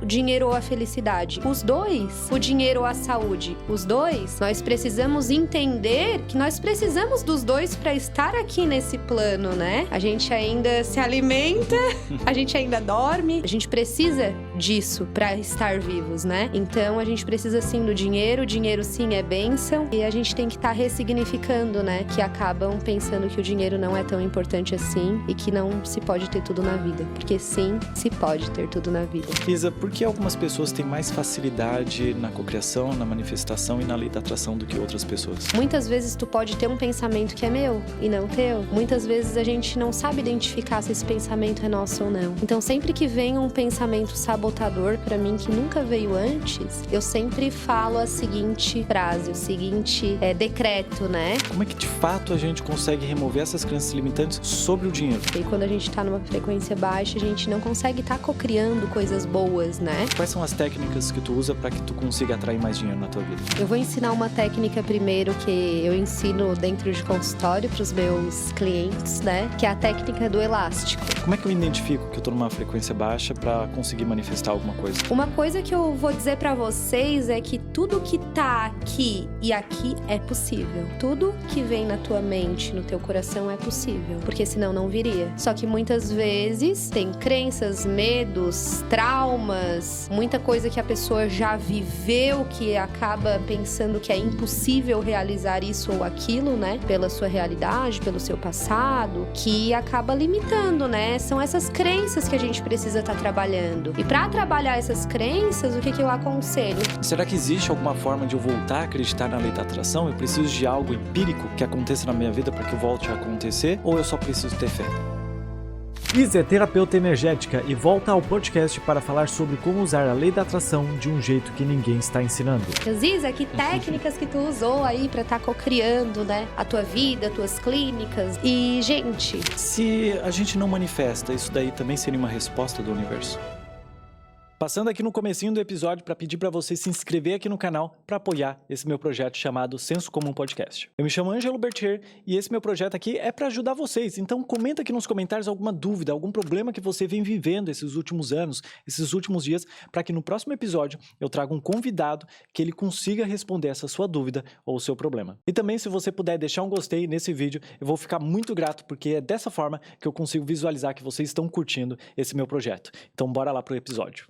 o dinheiro ou a felicidade? Os dois. O dinheiro ou a saúde? Os dois. Nós precisamos entender que nós precisamos dos dois para estar aqui nesse plano, né? A gente ainda se alimenta, a gente ainda dorme, a gente precisa disso para estar vivos, né? Então a gente precisa sim do dinheiro, o dinheiro sim é bênção e a gente tem que estar ressignificando, né? Que acabam pensando que o dinheiro não é tão importante assim e que não se pode ter tudo na vida, porque sim, se pode ter tudo na vida. Isa, por que algumas pessoas têm mais facilidade na cocriação, na manifestação e na lei da atração do que outras pessoas? Muitas vezes tu pode ter um pensamento que é meu e não teu. Muitas vezes a gente não sabe identificar se esse pensamento é nosso ou não. Então sempre que vem um pensamento sabotador pra mim que nunca veio antes, eu sempre falo a seguinte frase, o seguinte decreto, né? Como é que de fato a gente consegue remover essas crenças limitantes sobre o dinheiro? E quando a gente tá numa frequência baixa, a gente não consegue estar cocriando coisas boas, né? Quais são as técnicas que tu usa para que tu consiga atrair mais dinheiro na tua vida? Eu vou ensinar uma técnica primeiro que eu ensino dentro de consultório para os meus clientes, né? Que é a técnica do elástico. Como é que eu identifico que eu tô numa frequência baixa para conseguir manifestar alguma coisa? Uma coisa que eu vou dizer para vocês é que tudo que tá aqui e aqui é possível. Tudo que vem na tua mente, no teu coração é possível, porque senão não viria. Só que muitas vezes tem crenças, medos, traumas, muita coisa que a pessoa já viveu que acaba pensando que é impossível realizar isso ou aquilo, né? Pela sua realidade, pelo seu passado, que acaba limitando, né? São essas crenças que a gente precisa estar trabalhando. E para trabalhar essas crenças, o que eu aconselho? Será que existe alguma forma de eu voltar a acreditar na lei da atração? Eu preciso de algo empírico que aconteça na minha vida para que eu volte a acontecer? Ou eu só preciso ter fé? Isa é terapeuta energética e volta ao podcast para falar sobre como usar a lei da atração de um jeito que ninguém está ensinando. Isa, que técnicas que tu usou aí para estar cocriando, né? A tua vida, as tuas clínicas. E, gente... Se a gente não manifesta, isso daí também seria uma resposta do universo? Passando aqui no comecinho do episódio para pedir para você se inscrever aqui no canal para apoiar esse meu projeto chamado Senso Comum Podcast. Eu me chamo Ângelo Bertier e esse meu projeto aqui é para ajudar vocês. Então comenta aqui nos comentários alguma dúvida, algum problema que você vem vivendo esses últimos anos, esses últimos dias, para que no próximo episódio eu traga um convidado que ele consiga responder essa sua dúvida ou o seu problema. E também se você puder deixar um gostei nesse vídeo, eu vou ficar muito grato porque é dessa forma que eu consigo visualizar que vocês estão curtindo esse meu projeto. Então bora lá pro episódio.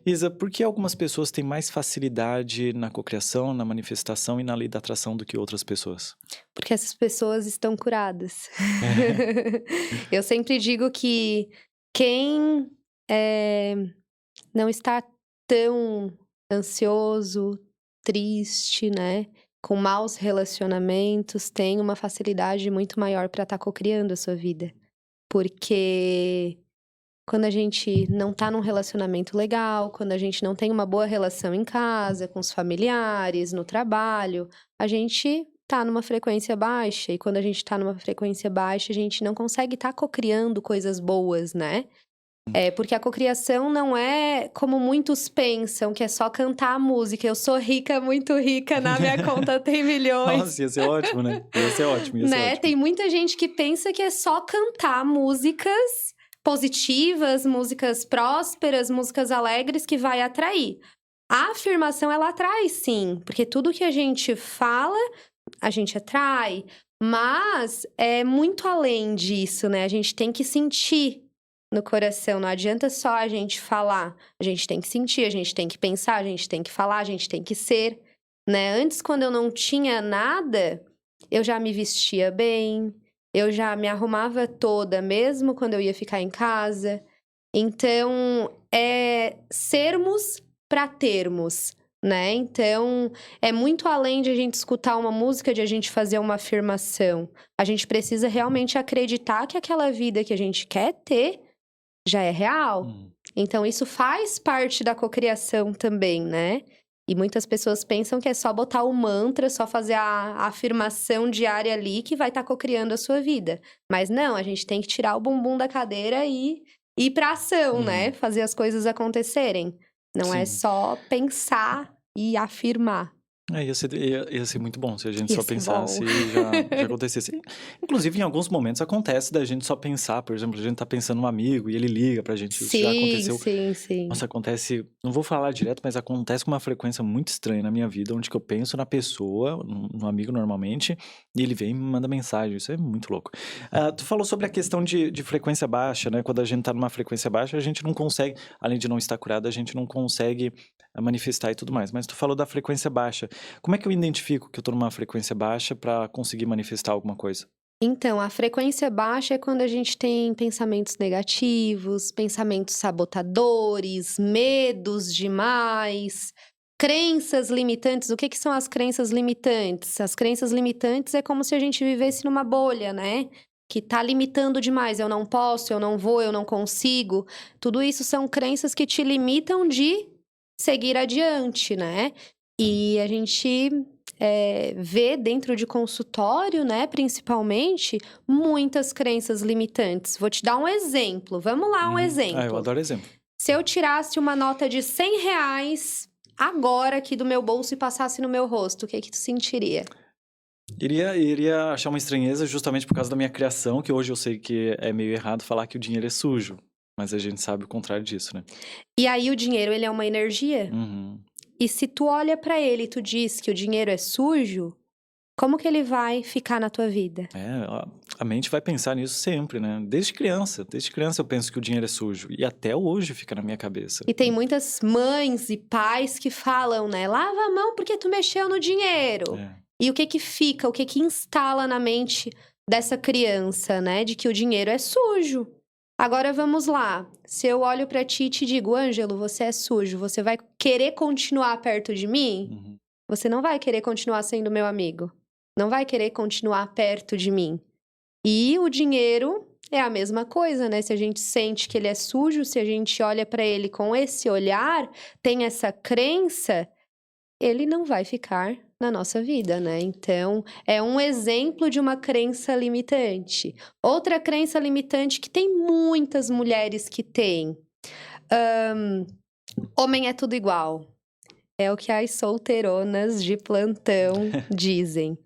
Isa, por que algumas pessoas têm mais facilidade na cocriação, na manifestação e na lei da atração do que outras pessoas? Porque essas pessoas estão curadas. Eu sempre digo que quem não está tão ansioso, triste, né? Com maus relacionamentos, tem uma facilidade muito maior para estar cocriando a sua vida. Porque quando a gente não tá num relacionamento legal, quando a gente não tem uma boa relação em casa, com os familiares, no trabalho, a gente tá numa frequência baixa. E quando a gente tá numa frequência baixa, a gente não consegue estar cocriando coisas boas, né? Porque a cocriação não é como muitos pensam, que é só cantar a música. Eu sou rica, muito rica, na minha conta tem milhões. Nossa, ia ser ótimo, né? Ia ser ótimo, ia ser ótimo. Tem muita gente que pensa que é só cantar músicas positivas, músicas prósperas, músicas alegres que vai atrair. A afirmação, ela atrai sim, porque tudo que a gente fala, a gente atrai. Mas é muito além disso, né? A gente tem que sentir no coração, não adianta só a gente falar. A gente tem que sentir, a gente tem que pensar, a gente tem que falar, a gente tem que ser, né? Antes, quando eu não tinha nada, eu já me vestia bem, eu já me arrumava toda, mesmo quando eu ia ficar em casa. Então, é sermos para termos, né? Então, é muito além de a gente escutar uma música, de a gente fazer uma afirmação. A gente precisa realmente acreditar que aquela vida que a gente quer ter já é real. Então, isso faz parte da cocriação também, né? E muitas pessoas pensam que é só botar o mantra, só fazer a afirmação diária ali que vai estar cocriando a sua vida. Mas não, a gente tem que tirar o bumbum da cadeira e ir pra ação, né? Fazer as coisas acontecerem. Não é só pensar e afirmar. Ia ser muito bom se a gente Ia só ser pensasse bom. e já acontecesse. Inclusive, em alguns momentos acontece da gente só pensar, por exemplo, a gente tá pensando num amigo e ele liga pra gente, isso já Sim, aconteceu. sim, sim. Nossa, acontece, não vou falar direto, mas acontece com uma frequência muito estranha na minha vida, onde que eu penso na pessoa, no amigo normalmente, e ele vem e me manda mensagem, isso é muito louco. Tu falou sobre a questão de frequência baixa, né? Quando a gente tá numa frequência baixa, a gente não consegue, além de não estar curado, a gente não consegue manifestar e tudo mais. Mas tu falou da frequência baixa. Como é que eu identifico que eu tô numa frequência baixa pra conseguir manifestar alguma coisa? Então, a frequência baixa é quando a gente tem pensamentos negativos, pensamentos sabotadores, medos demais, crenças limitantes. O que que são as crenças limitantes? As crenças limitantes é como se a gente vivesse numa bolha, né? Que tá limitando demais. Eu não posso, eu não vou, eu não consigo. Tudo isso são crenças que te limitam de seguir adiante, né? E a gente vê dentro de consultório, né, principalmente, muitas crenças limitantes. Vou te dar um exemplo. Vamos lá, um Eu exemplo. adoro exemplo. Se eu tirasse uma nota de R$ 100 agora aqui do meu bolso e passasse no meu rosto, o que tu sentiria? Iria achar uma estranheza justamente por causa da minha criação, que hoje eu sei que é meio errado falar que o dinheiro é sujo. Mas a gente sabe o contrário disso, né? E aí o dinheiro, ele é uma energia? Uhum. E se tu olha pra ele e tu diz que o dinheiro é sujo, como que ele vai ficar na tua vida? A mente vai pensar nisso sempre, né? Desde criança eu penso que o dinheiro é sujo. E até hoje fica na minha cabeça. E tem muitas mães e pais que falam, né? Lava a mão porque tu mexeu no dinheiro. É. E o que que fica, o que que instala na mente dessa criança, né? De que o dinheiro é sujo. Agora vamos lá. Se eu olho pra ti e te digo, Ângelo, você é sujo, você vai querer continuar perto de mim? Uhum. Você não vai querer continuar sendo meu amigo. Não vai querer continuar perto de mim. E o dinheiro é a mesma coisa, né? Se a gente sente que ele é sujo, se a gente olha pra ele com esse olhar, tem essa crença, ele não vai ficar na nossa vida, né? Então, é um exemplo de uma crença limitante. Outra crença limitante que tem muitas mulheres que têm. Homem é tudo igual. É o que as solteironas de plantão dizem,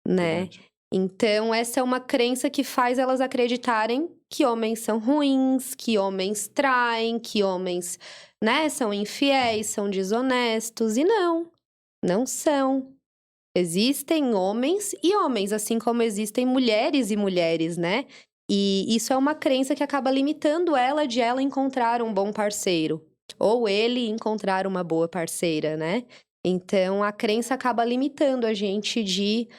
né? Verdade. Então, essa é uma crença que faz elas acreditarem que homens são ruins, que homens traem, que homens, né, são infiéis, são desonestos. E não são. Existem homens e homens, assim como existem mulheres e mulheres, né? E isso é uma crença que acaba limitando ela de ela encontrar um bom parceiro. Ou ele encontrar uma boa parceira, né? Então, a crença acaba limitando a gente de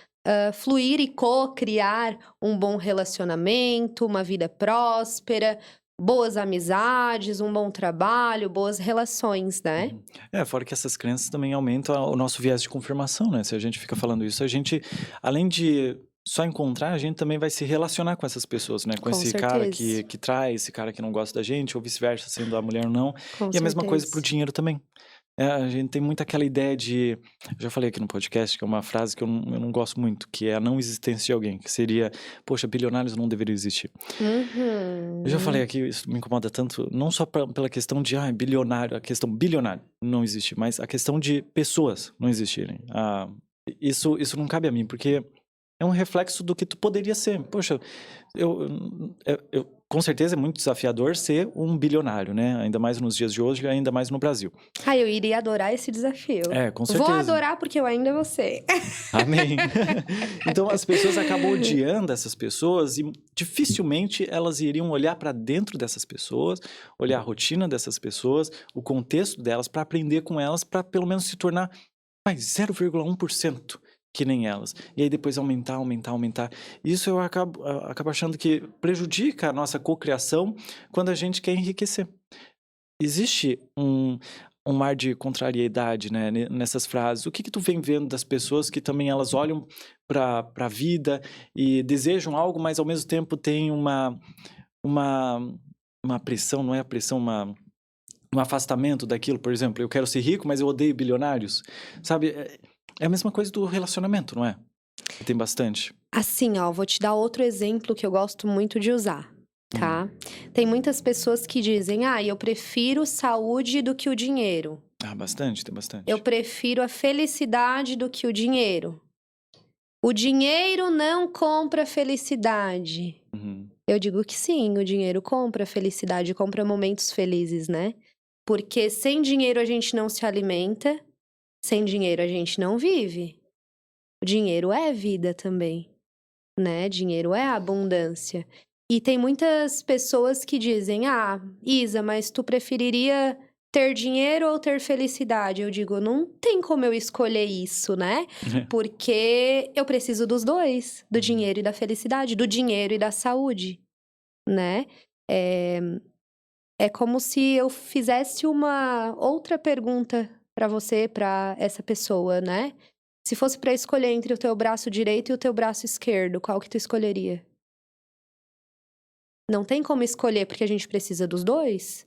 fluir e co-criar um bom relacionamento, uma vida próspera, boas amizades, um bom trabalho, boas relações, né? Fora que essas crenças também aumentam o nosso viés de confirmação, né? Se a gente fica falando isso, a gente, além de só encontrar, a gente também vai se relacionar com essas pessoas, né? Com Com esse cara certeza. que trai, esse cara que não gosta da gente, ou vice-versa, sendo a mulher ou não. Com E a mesma coisa certeza. pro dinheiro também. A gente tem muito aquela ideia de... Eu já falei aqui no podcast, que é uma frase que eu não gosto muito, que é a não existência de alguém, que seria, poxa, bilionários não deveriam existir. Eu já falei aqui, isso me incomoda tanto, não só pela questão de, bilionário, a questão bilionário não existe, mas a questão de pessoas não existirem. Isso não cabe a mim, porque é um reflexo do que tu poderia ser. Poxa, com certeza é muito desafiador ser um bilionário, né? Ainda mais nos dias de hoje, ainda mais no Brasil. Eu iria adorar esse desafio. Com certeza. Vou adorar porque eu ainda vou ser. Amém. Então as pessoas acabam odiando essas pessoas e dificilmente elas iriam olhar para dentro dessas pessoas, olhar a rotina dessas pessoas, o contexto delas, para aprender com elas, para pelo menos se tornar mais 0,1% que nem elas. E aí depois aumentar. Isso eu acabo achando que prejudica a nossa cocriação quando a gente quer enriquecer. Existe um mar de contrariedade, né, nessas frases. O que tu vem vendo das pessoas que também elas olham para a vida e desejam algo, mas ao mesmo tempo tem uma pressão, não é a pressão, um afastamento daquilo? Por exemplo, eu quero ser rico, mas eu odeio bilionários. Sabe, é a mesma coisa do relacionamento, não é? Tem bastante. Assim, vou te dar outro exemplo que eu gosto muito de usar, tá? Tem muitas pessoas que dizem, eu prefiro saúde do que o dinheiro. Ah, bastante, tem bastante. Eu prefiro a felicidade do que o dinheiro. O dinheiro não compra felicidade. Uhum. Eu digo que sim, o dinheiro compra felicidade, compra momentos felizes, né? Porque sem dinheiro a gente não se alimenta, sem dinheiro a gente não vive. O dinheiro é vida também, né? Dinheiro é abundância. E tem muitas pessoas que dizem: ah, Isa, mas tu preferiria ter dinheiro ou ter felicidade? Eu digo: não tem como eu escolher isso, né? Porque eu preciso dos dois, do dinheiro e da felicidade, do dinheiro e da saúde, né? É como se eu fizesse uma outra pergunta pra você, pra essa pessoa, né? Se fosse pra escolher entre o teu braço direito e o teu braço esquerdo, qual que tu escolheria? Não tem como escolher, porque a gente precisa dos dois.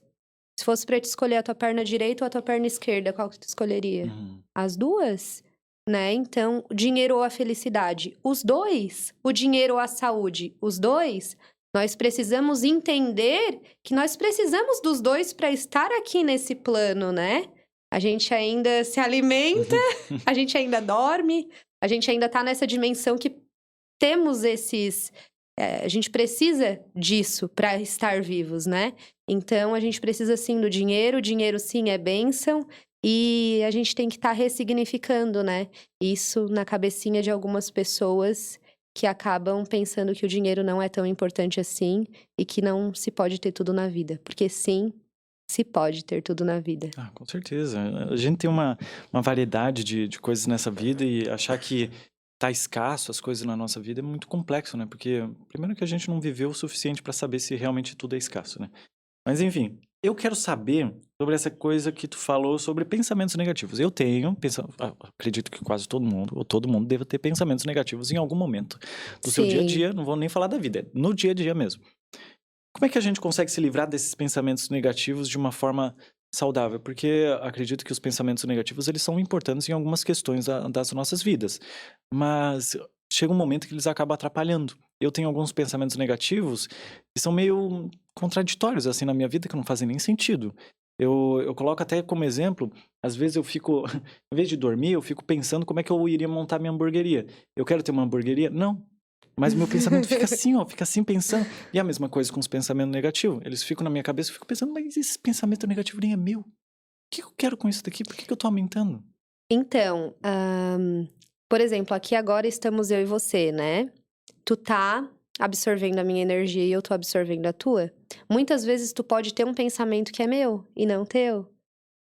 Se fosse pra te escolher a tua perna direita ou a tua perna esquerda, qual que tu escolheria? Uhum. As duas, né? Então, o dinheiro ou a felicidade? Os dois. O dinheiro ou a saúde? Os dois. Nós precisamos entender que nós precisamos dos dois para estar aqui nesse plano, né? A gente ainda se alimenta, a gente ainda dorme, a gente ainda tá nessa dimensão que temos esses. A gente precisa disso para estar vivos, né? Então, a gente precisa sim do dinheiro, o dinheiro sim é bênção, e a gente tem que estar ressignificando, né? Isso na cabecinha de algumas pessoas que acabam pensando que o dinheiro não é tão importante assim e que não se pode ter tudo na vida. Porque sim, se pode ter tudo na vida. Ah, com certeza. A gente tem uma variedade de coisas nessa vida e achar que tá escasso as coisas na nossa vida é muito complexo, né? Porque, primeiro que a gente não viveu o suficiente para saber se realmente tudo é escasso, né? Mas enfim, eu quero saber sobre essa coisa que tu falou sobre pensamentos negativos. Eu tenho, acredito que quase todo mundo, ou todo mundo deve ter pensamentos negativos em algum momento do seu dia a Sim. dia, não vou nem falar da vida, é no dia a dia mesmo. Como é que a gente consegue se livrar desses pensamentos negativos de uma forma saudável? Porque acredito que os pensamentos negativos, eles são importantes em algumas questões das nossas vidas, mas chega um momento que eles acabam atrapalhando. Eu tenho alguns pensamentos negativos que são meio contraditórios, assim, na minha vida, que não fazem nem sentido. Eu coloco até como exemplo, às vezes eu fico, em vez de dormir, eu fico pensando como é que eu iria montar minha hamburgueria. Eu quero ter uma hamburgueria? Não. Mas meu pensamento fica assim, ó, fica assim pensando. E a mesma coisa com os pensamentos negativos. Eles ficam na minha cabeça, eu fico pensando, mas esse pensamento negativo nem é meu. O que eu quero com isso daqui? Por que eu tô aumentando? Então, por exemplo, aqui agora estamos eu e você, né? Tu tá absorvendo a minha energia e eu tô absorvendo a tua. Muitas vezes tu pode ter um pensamento que é meu e não teu.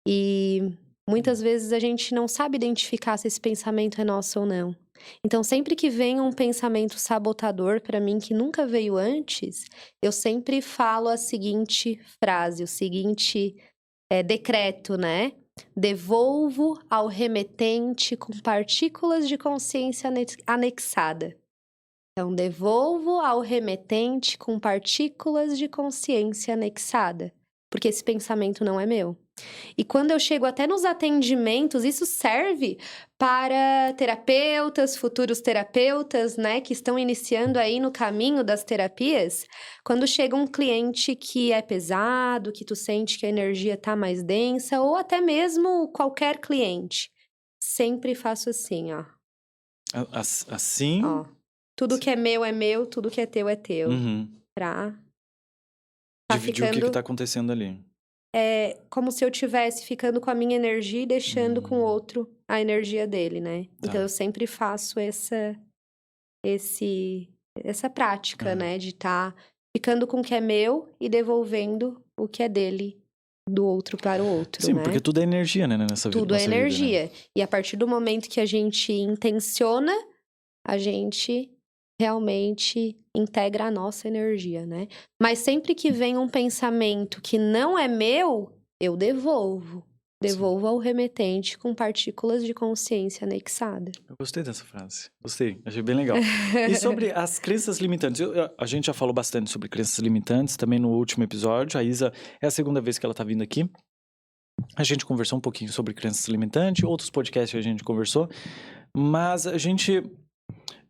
E muitas vezes a gente não sabe identificar se esse pensamento é nosso ou não. Então, sempre que vem um pensamento sabotador pra mim que nunca veio antes, eu sempre falo a seguinte frase, o seguinte decreto, né? Devolvo ao remetente com partículas de consciência anexada. Então, devolvo ao remetente com partículas de consciência anexada. Porque esse pensamento não é meu. E quando eu chego até nos atendimentos, isso serve para terapeutas, futuros terapeutas, né, que estão iniciando aí no caminho das terapias. Quando chega um cliente que é pesado, que tu sente que a energia tá mais densa, ou até mesmo qualquer cliente, sempre faço assim, ó. Assim? Ó. Tudo que é meu, tudo que é teu. Uhum. Pra tá Dividir o que ficando tá acontecendo ali. como se eu tivesse ficando com a minha energia e deixando com o outro a energia dele, né? Tá. Então eu sempre faço essa prática, né? De estar ficando com o que é meu e devolvendo o que é dele do outro para o outro, Sim, né? porque tudo é energia, né, nessa vida. Tudo é nossa vida, né? energia. E a partir do momento que a gente intenciona, a gente realmente integra a nossa energia, né? Mas sempre que vem um pensamento que não é meu, eu devolvo. Devolvo ao remetente com partículas de consciência anexada. Eu gostei dessa frase. Gostei, achei bem legal. E sobre as crenças limitantes? A gente já falou bastante sobre crenças limitantes, também no último episódio. A Isa é a segunda vez que ela tá vindo aqui. A gente conversou um pouquinho sobre crenças limitantes, outros podcasts a gente conversou. Mas a gente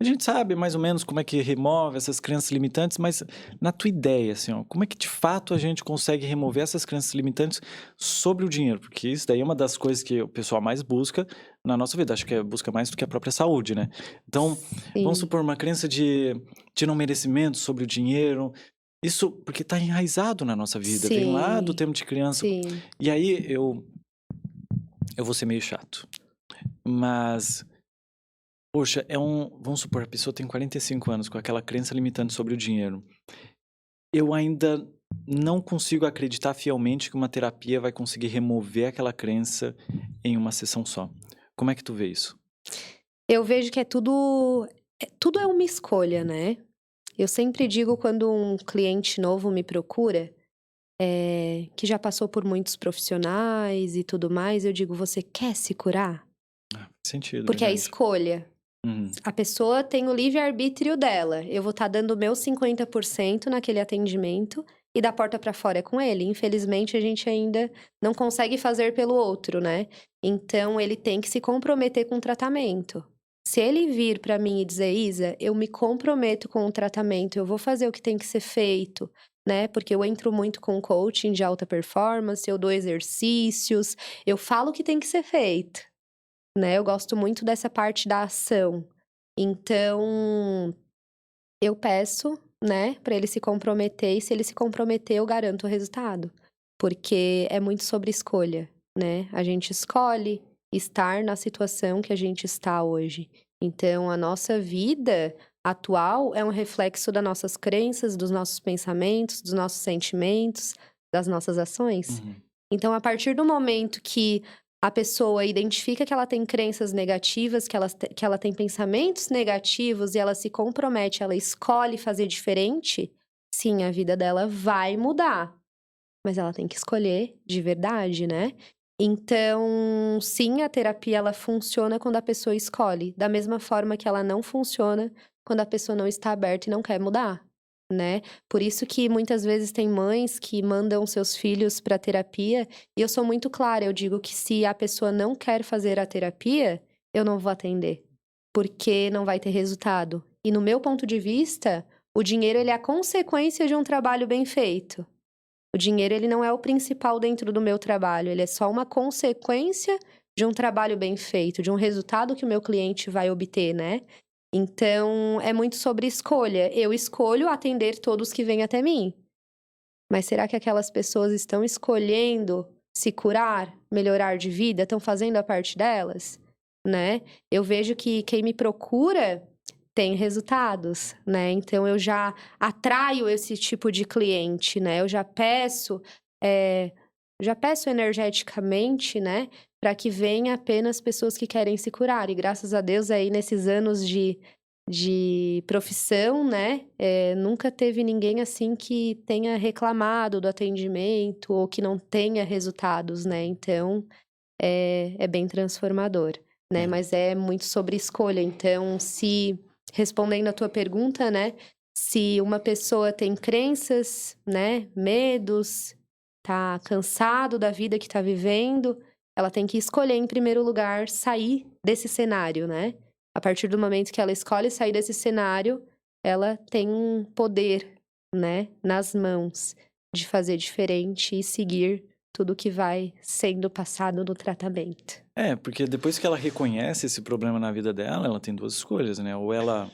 A gente sabe mais ou menos como é que remove essas crenças limitantes, mas na tua ideia, assim, ó, como é que de fato a gente consegue remover essas crenças limitantes sobre o dinheiro? Porque isso daí é uma das coisas que o pessoal mais busca na nossa vida. Acho que busca mais do que a própria saúde, né? Então, vamos Sim, supor uma crença de não merecimento sobre o dinheiro. Isso porque está enraizado na nossa vida, vem lá do sim, tempo de criança. sim. E aí eu vou ser meio chato, mas poxa, vamos supor, a pessoa tem 45 anos com aquela crença limitante sobre o dinheiro. Eu ainda não consigo acreditar fielmente que uma terapia vai conseguir remover aquela crença em uma sessão só. Como é que tu vê isso? Eu vejo que tudo é uma escolha, né. Eu sempre digo quando um cliente novo me procura, que já passou por muitos profissionais e tudo mais, eu digo: "Você quer se curar?" Ah, faz sentido, Porque é verdade. escolha. Uhum, A pessoa tem o livre-arbítrio dela. Eu vou estar dando o meu 50% naquele atendimento e da porta pra fora é com ele. Infelizmente, a gente ainda não consegue fazer pelo outro, né. Então ele tem que se comprometer com o tratamento. Se ele vir pra mim e dizer: "Isa, eu me comprometo com o tratamento, eu vou fazer o que tem que ser feito", né, porque eu entro muito com coaching de alta performance, eu dou exercícios, eu falo o que tem que ser feito. Né, eu gosto muito dessa parte da ação. Então, eu peço, né, pra ele se comprometer e se ele se comprometer eu garanto o resultado. Porque é muito sobre escolha, né, a gente escolhe estar na situação que a gente está hoje. Então a nossa vida atual é um reflexo das nossas crenças, dos nossos pensamentos, dos nossos sentimentos, das nossas ações. uhum. Então, a partir do momento que a pessoa identifica que ela tem crenças negativas, que ela tem pensamentos negativos e ela se compromete, ela escolhe fazer diferente, sim, a vida dela vai mudar. Mas ela tem que escolher de verdade, né? Então, sim, a terapia ela funciona quando a pessoa escolhe, da mesma forma que ela não funciona quando a pessoa não está aberta e não quer mudar, né? Por isso que muitas vezes tem mães que mandam seus filhos para terapia, e eu sou muito clara, eu digo que se a pessoa não quer fazer a terapia, eu não vou atender, porque não vai ter resultado. E no meu ponto de vista, o dinheiro ele é a consequência de um trabalho bem feito. O dinheiro ele não é o principal dentro do meu trabalho, ele é só uma consequência de um trabalho bem feito, de um resultado que o meu cliente vai obter, né. Então, é muito sobre escolha. Eu escolho atender todos que vêm até mim, mas será que aquelas pessoas estão escolhendo se curar, melhorar de vida, estão fazendo a parte delas, né. Eu vejo que quem me procura tem resultados, né, então eu já atraio esse tipo de cliente, né, eu eh, já peço energeticamente, né, para que venha apenas pessoas que querem se curar e graças a Deus aí nesses anos de profissão, né, nunca teve ninguém assim que tenha reclamado do atendimento ou que não tenha resultados, né, então, é bem transformador, né, É. mas é muito sobre escolha, então se respondendo à tua pergunta, né, se uma pessoa tem crenças, né, medos, tá cansado da vida que tá vivendo, ela tem que escolher em primeiro lugar sair desse cenário, né. A partir do momento que ela escolhe sair desse cenário, ela tem um poder, né, nas mãos de fazer diferente e seguir tudo que vai sendo passado no tratamento. É, porque depois que ela reconhece esse problema na vida dela, ela tem duas escolhas, né? Ou ela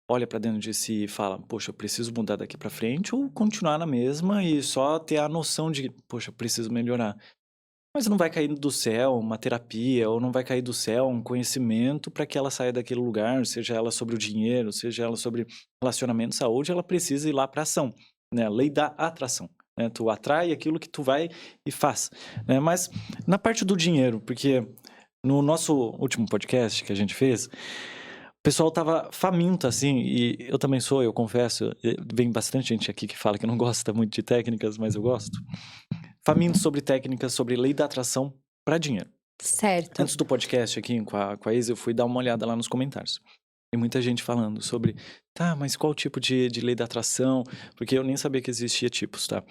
olha pra dentro de si e fala, poxa, eu preciso mudar daqui pra frente, ou continuar na mesma e só ter a noção de, poxa, eu preciso melhorar. Mas não vai cair do céu uma terapia, ou não vai cair do céu um conhecimento para que ela saia daquele lugar, seja ela sobre o dinheiro, seja ela sobre relacionamento, saúde, ela precisa ir lá para ação, né? Lei da atração, né? Tu atrai aquilo que tu vai e faz, né? Mas na parte do dinheiro, porque no nosso último podcast que a gente fez, o pessoal tava faminto, assim, e eu também sou, eu confesso, vem bastante gente aqui que fala que não gosta muito de técnicas, mas eu gosto. Faminto sobre técnicas, sobre lei da atração para dinheiro. Certo. Antes do podcast aqui com a Isa, eu fui dar uma olhada lá nos comentários. E muita gente falando sobre, tá, mas qual tipo de lei da atração? Porque eu nem sabia que existia tipos, tá?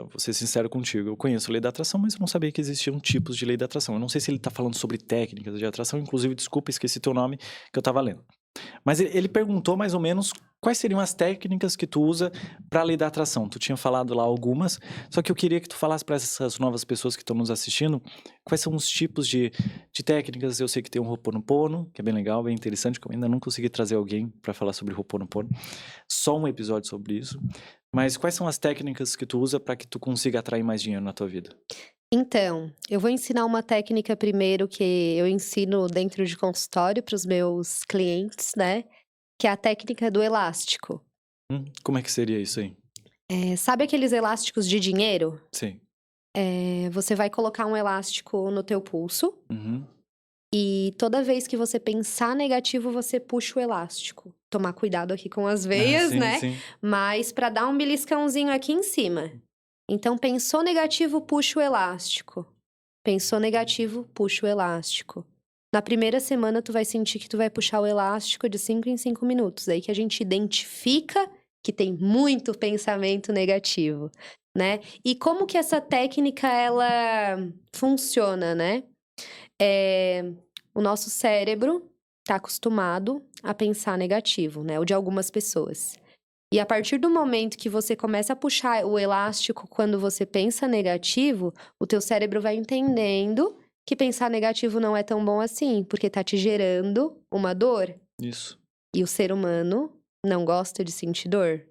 Vou ser sincero contigo. Eu conheço a lei da atração, mas eu não sabia que existiam tipos de lei da atração. Eu não sei se ele tá falando sobre técnicas de atração. Inclusive, desculpa, esqueci teu nome que eu tava lendo. Mas ele perguntou mais ou menos quais seriam as técnicas que tu usa para a lei da atração. Tu tinha falado lá algumas, só que eu queria que tu falasse para essas novas pessoas que estão nos assistindo quais são os tipos de técnicas. Eu sei que tem o Ho'oponopono, que é bem legal, bem interessante, que eu ainda não consegui trazer alguém para falar sobre o Ho'oponopono. Só um episódio sobre isso. Mas quais são as técnicas que tu usa para que tu consiga atrair mais dinheiro na tua vida? Então, eu vou ensinar uma técnica primeiro que eu ensino dentro de consultório para os meus clientes, né? Que é a técnica do elástico. Como é que seria isso aí? Sabe aqueles elásticos de dinheiro? Sim. Você vai colocar um elástico no teu pulso Uhum. e toda vez que você pensar negativo, você puxa o elástico. Tomar cuidado aqui com as veias, sim, né? sim. Mas para dar um beliscãozinho aqui em cima. Então, pensou negativo, puxa o elástico. Pensou negativo, puxa o elástico. Na primeira semana, tu vai sentir que tu vai puxar o elástico de 5 em 5 minutos. Aí que a gente identifica que tem muito pensamento negativo, né? E como que essa técnica, ela funciona, né? O nosso cérebro tá acostumado a pensar negativo, né? O de algumas pessoas. E a partir do momento que você começa a puxar o elástico quando você pensa negativo, o teu cérebro vai entendendo que pensar negativo não é tão bom assim, porque tá te gerando uma dor. Isso. E o ser humano não gosta de sentir dor.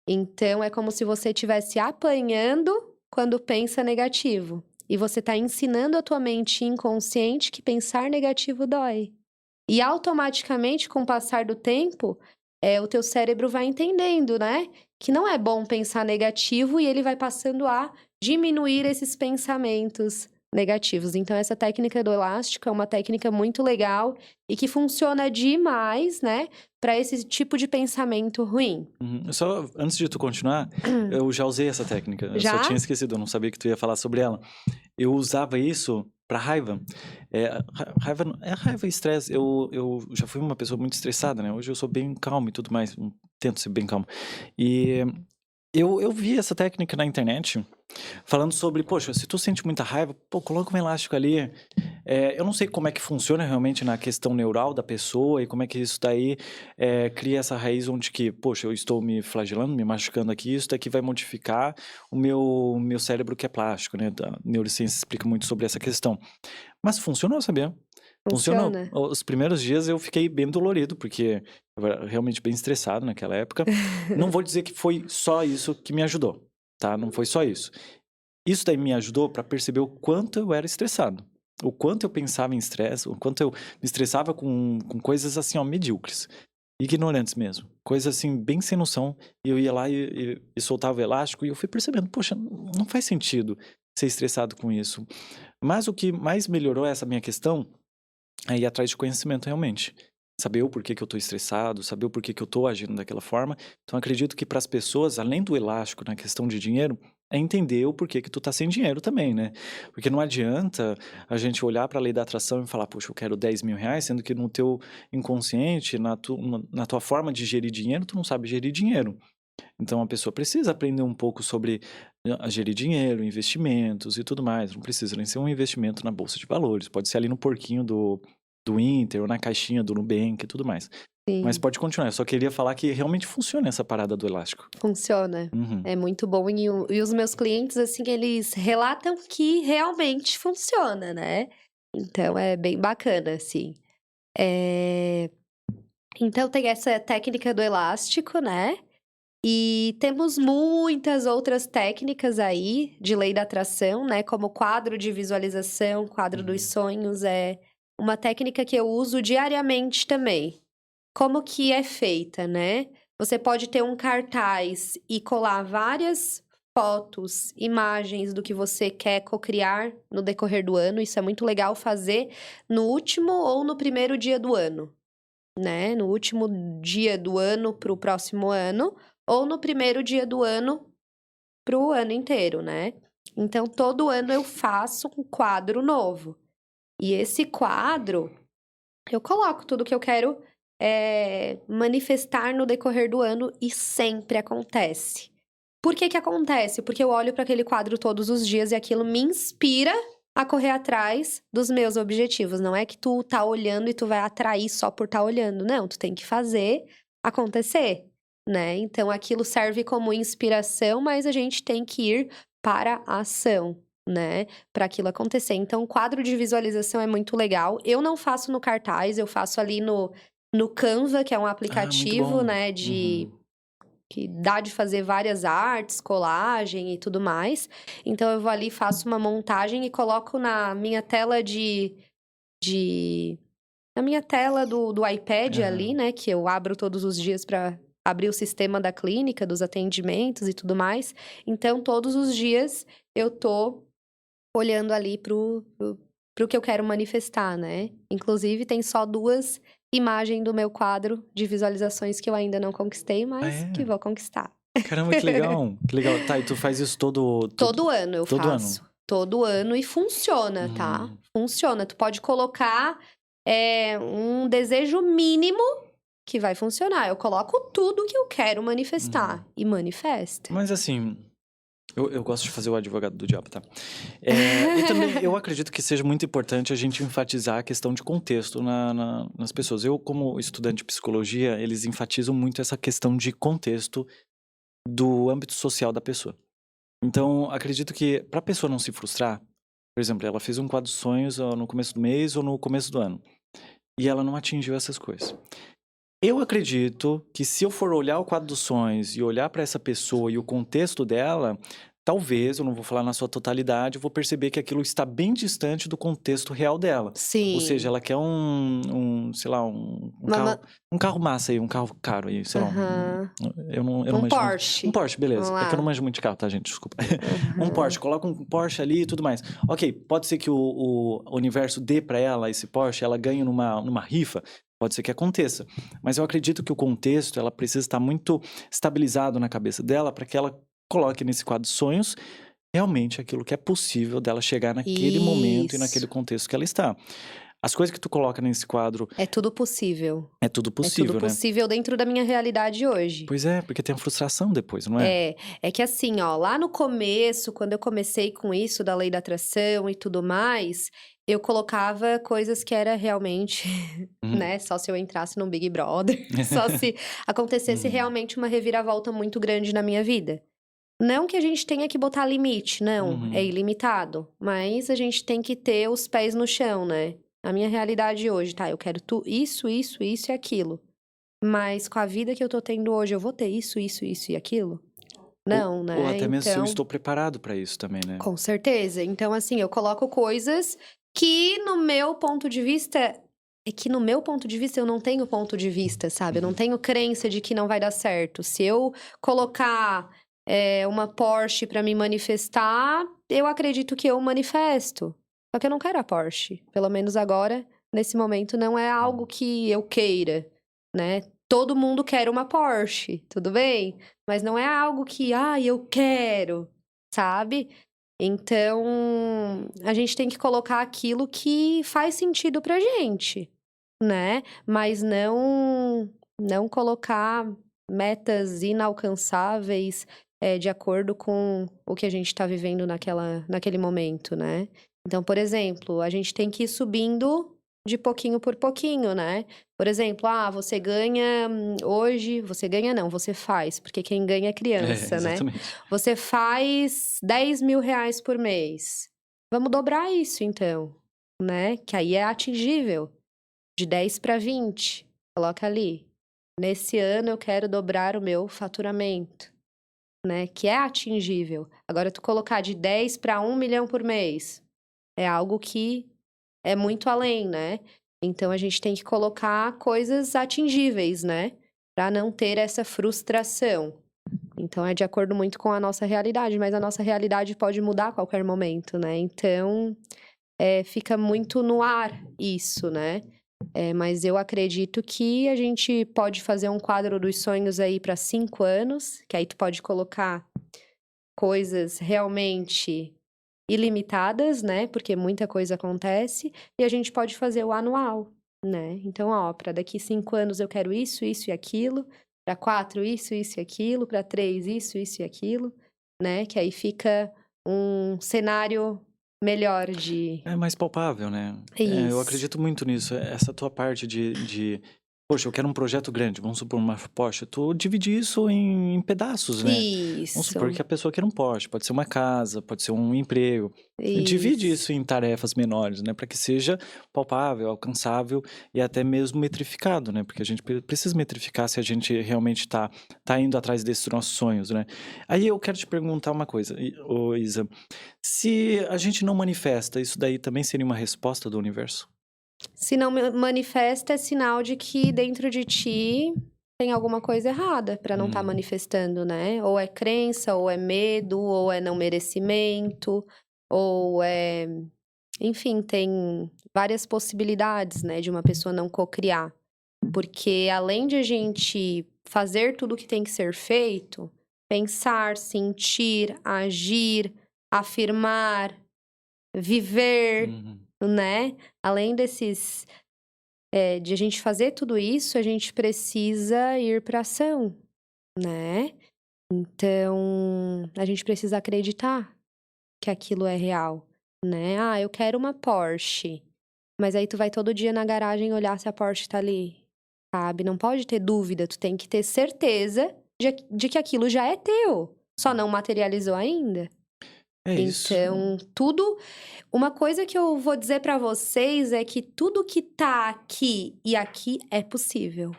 Então, é como se você estivesse apanhando quando pensa negativo. E você tá ensinando a tua mente inconsciente que pensar negativo dói. E automaticamente, com o passar do tempo, o teu cérebro vai entendendo, né? Que não é bom pensar negativo e ele vai passando a diminuir esses pensamentos negativos. Então, essa técnica do elástico é uma técnica muito legal e que funciona demais, né? Para esse tipo de pensamento ruim. Só antes de tu continuar, eu já usei essa técnica. Eu Já? só tinha esquecido, eu não sabia que tu ia falar sobre ela. Eu usava isso para raiva. Raiva e estresse. Eu já fui uma pessoa muito estressada, né? Hoje eu sou bem calmo e tudo mais. Tento ser bem calmo. E eu vi essa técnica na internet falando sobre, poxa, se tu sente muita raiva, pô, coloca um elástico ali. Eu não sei como é que funciona realmente na questão neural da pessoa e como é que isso daí cria essa raiz onde que, poxa, eu estou me flagelando, me machucando aqui, isso daqui vai modificar o meu cérebro que é plástico, né? A neurociência explica muito sobre essa questão. Mas funcionou, sabia? Funcionou. Funciona. Os primeiros dias eu fiquei bem dolorido, porque eu era realmente bem estressado naquela época. Não vou dizer que foi só isso que me ajudou, tá? Não foi só isso. Isso daí me ajudou para perceber o quanto eu era estressado. O quanto eu pensava em estresse, o quanto eu me estressava com coisas assim, ó, medíocres. Ignorantes mesmo. Coisas assim, bem sem noção. E eu ia lá e soltava o elástico e eu fui percebendo, poxa, não faz sentido ser estressado com isso. Mas o que mais melhorou essa minha questão é ir atrás de conhecimento realmente. Saber o porquê que eu tô estressado, saber o porquê que eu tô agindo daquela forma. Então, acredito que para as pessoas, além do elástico na questão de dinheiro, é entender o porquê que tu tá sem dinheiro também, né? Porque não adianta a gente olhar para a lei da atração e falar, poxa, eu quero 10 mil reais, sendo que no teu inconsciente, na tua forma de gerir dinheiro, tu não sabe gerir dinheiro. Então, a pessoa precisa aprender um pouco sobre gerir dinheiro, investimentos e tudo mais. Não precisa nem ser um investimento na bolsa de valores. Pode ser ali no porquinho do Inter ou na caixinha do Nubank e tudo mais. Sim. Mas pode continuar. Eu só queria falar que realmente funciona essa parada do elástico. Funciona. Uhum. É muito bom. E os meus clientes, assim, eles relatam que realmente funciona, né? Então, é bem bacana, assim. Então, tem essa técnica do elástico, né? E temos muitas outras técnicas aí de lei da atração, né? Como quadro de visualização, quadro dos sonhos, é uma técnica que eu uso diariamente também. Como que é feita, né? Você pode ter um cartaz e colar várias fotos, imagens do que você quer cocriar no decorrer do ano. Isso é muito legal fazer no último ou no primeiro dia do ano, né? No último dia do ano para o próximo ano, ou no primeiro dia do ano para o ano inteiro, né? Então, todo ano eu faço um quadro novo. E esse quadro, eu coloco tudo que eu quero manifestar no decorrer do ano e sempre acontece. Por que que acontece? Porque eu olho para aquele quadro todos os dias e aquilo me inspira a correr atrás dos meus objetivos. Não é que tu tá olhando e tu vai atrair só por tá olhando. Não, tu tem que fazer acontecer, né? Então, aquilo serve como inspiração, mas a gente tem que ir para a ação, né? Para aquilo acontecer. Então, o quadro de visualização é muito legal. Eu não faço no cartaz, eu faço ali no Canva, que é um Ah, muito aplicativo, bom. né, que dá de fazer várias artes, colagem e tudo mais. Então, eu vou ali, faço uma montagem e coloco na minha tela na minha tela do iPad ali, né, que eu abro todos os dias para abrir o sistema da clínica, dos atendimentos e tudo mais. Então, todos os dias eu tô olhando ali pro que eu quero manifestar, né? Inclusive, tem só 2 imagens do meu quadro de visualizações que eu ainda não conquistei, Ah, mas que é? vou conquistar. Caramba, que legal. Que legal. Tá, e tu faz isso Todo ano eu todo ano? faço. Todo ano e funciona, tá? Uhum. Funciona. Tu pode colocar um desejo mínimo que vai funcionar. Eu coloco tudo que eu quero manifestar e manifesta. Mas assim, eu gosto de fazer o advogado do diabo, tá? E também eu acredito que seja muito importante a gente enfatizar a questão de contexto nas pessoas. Eu, como estudante de psicologia, eles enfatizam muito essa questão de contexto do âmbito social da pessoa. Então, acredito que para a pessoa não se frustrar, por exemplo, ela fez um quadro de sonhos no começo do mês ou no começo do ano, e ela não atingiu essas coisas. Eu acredito que se eu for olhar o quadro dos sonhos e olhar para essa pessoa e o contexto dela, talvez, eu não vou falar na sua totalidade, eu vou perceber que aquilo está bem distante do contexto real dela. Ou seja, Sim. ela quer sei lá, um Uma- carro, um carro massa aí, um carro caro aí, sei lá, Aham. eu não Um manjo muito. Porsche. Um Porsche, beleza. Vamos É que eu não lá. manjo muito de carro, tá, gente? Desculpa. Um Aham. Porsche, coloca um Porsche ali e tudo mais. Ok, pode ser que o universo dê para ela esse Porsche, ela ganhe numa rifa. Pode ser que aconteça, mas eu acredito que o contexto, ela precisa estar muito estabilizado na cabeça dela para que ela coloque nesse quadro de sonhos realmente aquilo que é possível dela chegar naquele momento e naquele Isso. contexto que ela está. As coisas que tu coloca nesse quadro É tudo possível. é tudo É tudo possível, né? possível dentro da minha realidade hoje. Pois é, porque tem a frustração depois, não é? É que assim, ó, lá no começo, quando eu comecei com isso da lei da atração e tudo mais, eu colocava coisas que era realmente, Uhum. né, só se eu entrasse num Big Brother, só se acontecesse Uhum. realmente uma reviravolta muito grande na minha vida. Não que a gente tenha que botar limite, não, é Uhum. ilimitado, mas a gente tem que ter os pés no chão, né? A minha realidade hoje, tá? Eu quero isso e aquilo. Mas com a vida que eu tô tendo hoje, eu vou ter isso e aquilo? Não, Ou né? até mesmo se eu Então, estou preparado para isso também, né? com certeza. Então, assim, eu coloco coisas que no meu ponto de vista. É que no meu ponto de vista eu não tenho ponto de vista, sabe? Eu não Uhum. tenho crença de que não vai dar certo. Se eu colocar uma Porsche pra me manifestar, eu acredito que eu manifesto. Só que eu não quero a Porsche. Pelo menos agora, nesse momento, não é algo que eu queira, né? Todo mundo quer uma Porsche, tudo bem? Mas não é algo que, eu quero, sabe? Então, a gente tem que colocar aquilo que faz sentido pra gente, né? Mas não colocar metas inalcançáveis de acordo com o que a gente tá vivendo naquele momento, né? Então, por exemplo, a gente tem que ir subindo de pouquinho por pouquinho, né? Por exemplo, você ganha hoje, você ganha não, você faz, porque quem ganha é criança, né? Exatamente. Você faz 10 mil reais por mês. Vamos dobrar isso, então, né? Que aí é atingível. De 10 para 20. Coloca ali. Nesse ano eu quero dobrar o meu faturamento, né? Que é atingível. Agora, tu colocar de 10 para 1 milhão por mês, é algo que é muito além, né? Então, a gente tem que colocar coisas atingíveis, né? Para não ter essa frustração. Então, é de acordo muito com a nossa realidade, mas a nossa realidade pode mudar a qualquer momento, né? Então, fica muito no ar isso, né? Mas eu acredito que a gente pode fazer um quadro dos sonhos aí para 5 anos, que aí tu pode colocar coisas realmente ilimitadas, né? Porque muita coisa acontece, e a gente pode fazer o anual, né? Então, para daqui 5 anos eu quero isso e aquilo, para 4 isso e aquilo, para 3 isso e aquilo, né? Que aí fica um cenário melhor de... É mais palpável, né? Eu Isso. acredito muito nisso. Essa tua parte poxa, eu quero um projeto grande, vamos supor uma Porsche. Tu divide isso em pedaços, né? Vamos supor Isso, que a pessoa queira um Porsche, pode ser uma casa, pode ser um emprego. Divide isso. isso em tarefas menores, né? Para que seja palpável, alcançável e até mesmo metrificado, né? Porque a gente precisa metrificar se a gente realmente tá indo atrás desses nossos sonhos, né? Aí eu quero te perguntar uma coisa, ô Isa. Se a gente não manifesta, isso daí também seria uma resposta do universo? Se não manifesta, é sinal de que dentro de ti tem alguma coisa errada pra não estar Uhum. manifestando, né? Ou é crença, ou é medo, ou é não merecimento, ou é... Enfim, tem várias possibilidades, né, de uma pessoa não cocriar. Porque além de a gente fazer tudo o que tem que ser feito, pensar, sentir, agir, afirmar, viver, Uhum. né? Além desses, de a gente fazer tudo isso, a gente precisa ir para ação, né? Então, a gente precisa acreditar que aquilo é real, né? Ah, eu quero uma Porsche. Mas aí tu vai todo dia na garagem olhar se a Porsche tá ali, sabe? Não pode ter dúvida, tu tem que ter certeza de que aquilo já é teu. Só não materializou ainda. É isso. Então, tudo. Uma coisa que eu vou dizer pra vocês é que tudo que tá aqui e aqui é possível.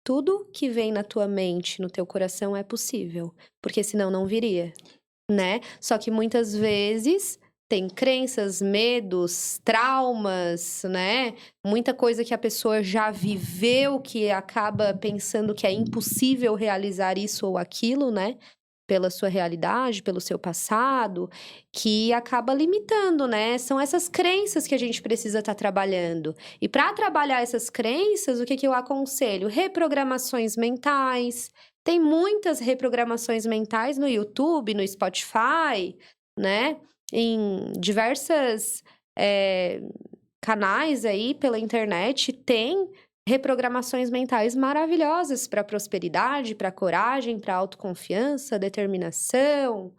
Tudo que vem na tua mente, no teu coração é possível, porque senão não viria, né? Só que muitas vezes tem crenças, medos, traumas, né? Muita coisa que a pessoa já viveu que acaba pensando que é impossível realizar isso ou aquilo, né? Pela sua realidade, pelo seu passado, que acaba limitando, né? São essas crenças que a gente precisa estar trabalhando. E para trabalhar essas crenças, o que eu aconselho? Reprogramações mentais. Tem muitas reprogramações mentais no YouTube, no Spotify, né? Em diversas canais aí pela internet, tem reprogramações mentais maravilhosas para prosperidade, para coragem, para autoconfiança, determinação,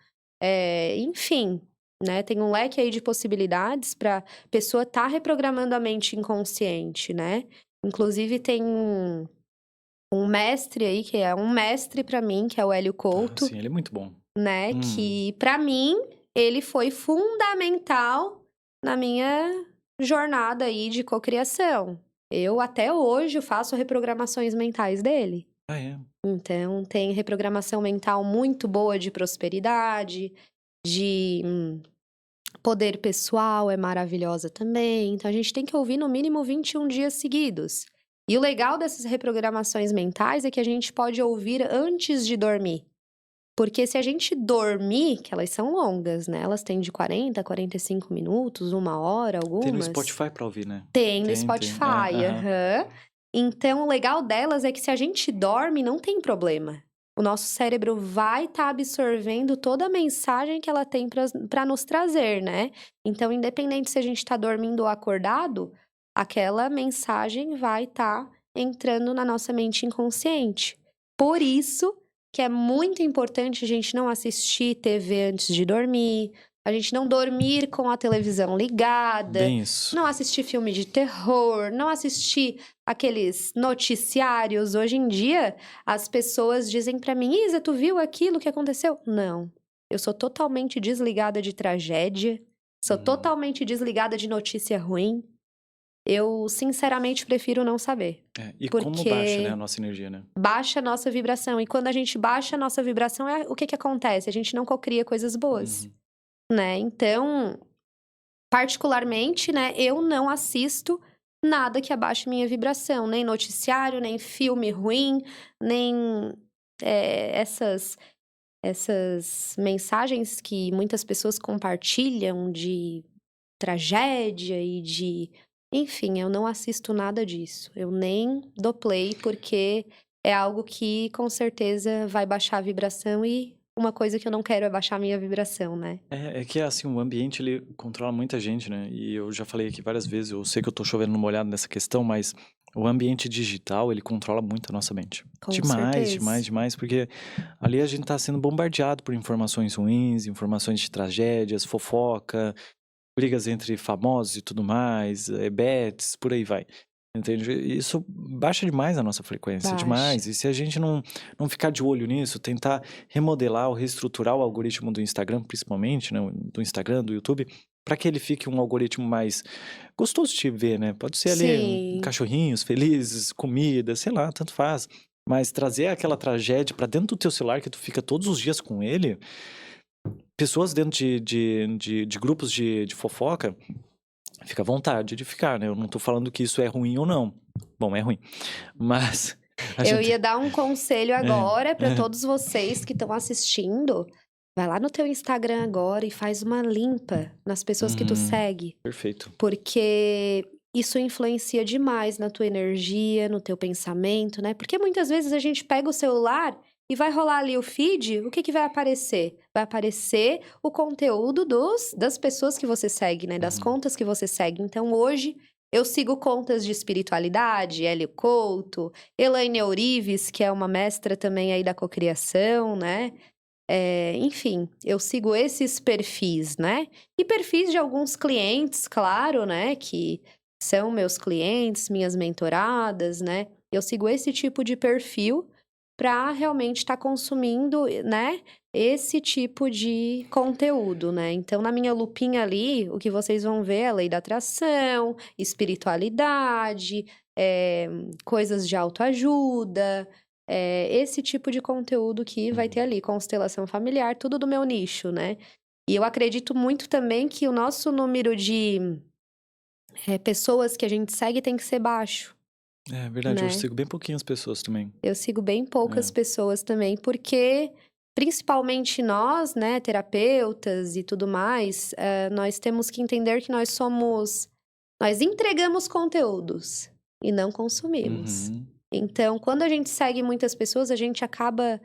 enfim, né? Tem um leque aí de possibilidades para pessoa estar reprogramando a mente inconsciente, né? Inclusive tem um mestre aí que é um mestre para mim, que é o Hélio Ah, Couto, sim, ele é muito bom. né? Que para mim ele foi fundamental na minha jornada aí de cocriação. Eu até hoje faço reprogramações mentais dele. Ah, é? Então tem reprogramação mental muito boa de prosperidade, de poder pessoal é maravilhosa também. Então a gente tem que ouvir no mínimo 21 dias seguidos. E o legal dessas reprogramações mentais é que a gente pode ouvir antes de dormir. Porque se a gente dormir, que elas são longas, né? Elas têm de 40 a 45 minutos, 1 hora, Tem no algumas. Spotify pra ouvir, né? Tem no Tem. Spotify, Aham. aham. Então, o legal delas é que se a gente dorme, não tem problema. O nosso cérebro vai estar absorvendo toda a mensagem que ela tem para nos trazer, né? Então, independente se a gente está dormindo ou acordado, aquela mensagem vai estar entrando na nossa mente inconsciente. Por isso que é muito importante a gente não assistir TV antes de dormir, a gente não dormir com a televisão ligada, Bem isso. não assistir filme de terror, não assistir aqueles noticiários. Hoje em dia, as pessoas dizem pra mim: Isa, tu viu aquilo que aconteceu? Não. Eu sou totalmente desligada de tragédia, sou totalmente desligada de notícia ruim. Eu, sinceramente, prefiro não saber. E como Porque baixa, né, a nossa energia, né? baixa a nossa vibração. E quando a gente baixa a nossa vibração, o que acontece? A gente não cocria coisas boas, Uhum. né? Então, particularmente, né, eu não assisto nada que abaixe minha vibração. Nem noticiário, nem filme ruim, nem essas mensagens que muitas pessoas compartilham de tragédia e de... Enfim, eu não assisto nada disso. Eu nem dou play, porque é algo que com certeza vai baixar a vibração e uma coisa que eu não quero é baixar a minha vibração, né? É que assim, o ambiente ele controla muita gente, né? E eu já falei aqui várias vezes, eu sei que eu tô chovendo no molhado nessa questão, mas O ambiente digital, ele controla muito a nossa mente. Com Demais, certeza. demais, demais, porque ali a gente tá sendo bombardeado por informações ruins, informações de tragédias, fofoca, brigas entre famosos e tudo mais, bets, por aí vai. Entende? Isso baixa demais a nossa frequência, Baixa. demais. E se a gente não ficar de olho nisso, tentar remodelar ou reestruturar o algoritmo do Instagram, principalmente, né, do Instagram, do YouTube, para que ele fique um algoritmo mais gostoso de ver, né? Pode ser ali Sim. cachorrinhos felizes, comida, sei lá, tanto faz. Mas trazer aquela tragédia para dentro do teu celular que tu fica todos os dias com ele, pessoas dentro de grupos de fofoca, fica à vontade de ficar, né? Eu não tô falando que isso é ruim ou não. Bom, é ruim. Mas a Eu gente. ia dar um conselho É, agora para é, todos vocês que estão assistindo. Vai lá no teu Instagram agora e faz uma limpa nas pessoas que tu uhum, segue, perfeito. porque isso influencia demais na tua energia, no teu pensamento, né? Porque muitas vezes a gente pega o celular e vai rolar ali o feed, o que que vai aparecer? Vai aparecer o conteúdo das pessoas que você segue, né? Das Uhum, contas que você segue. Então hoje eu sigo contas de espiritualidade, Hélio Couto, Elaine Eurives, que é uma mestra também aí da cocriação, né? Enfim, eu sigo esses perfis, né? E perfis de alguns clientes, claro, né? Que são meus clientes, minhas mentoradas, né? Eu sigo esse tipo de perfil para realmente estar consumindo, né? Esse tipo de conteúdo, né? Então, na minha lupinha ali, o que vocês vão ver é a lei da atração, espiritualidade, coisas de autoajuda, esse tipo de conteúdo que vai ter uhum. ali, constelação familiar, tudo do meu nicho, né? E eu acredito muito também que o nosso número de pessoas que a gente segue tem que ser baixo, É verdade, eu né? sigo bem pouquinhas pessoas também. Eu sigo bem poucas É. pessoas também, porque principalmente nós, né, terapeutas e tudo mais, nós temos que entender que nós entregamos conteúdos e não consumimos. Uhum, Então, quando a gente segue muitas pessoas, a gente acaba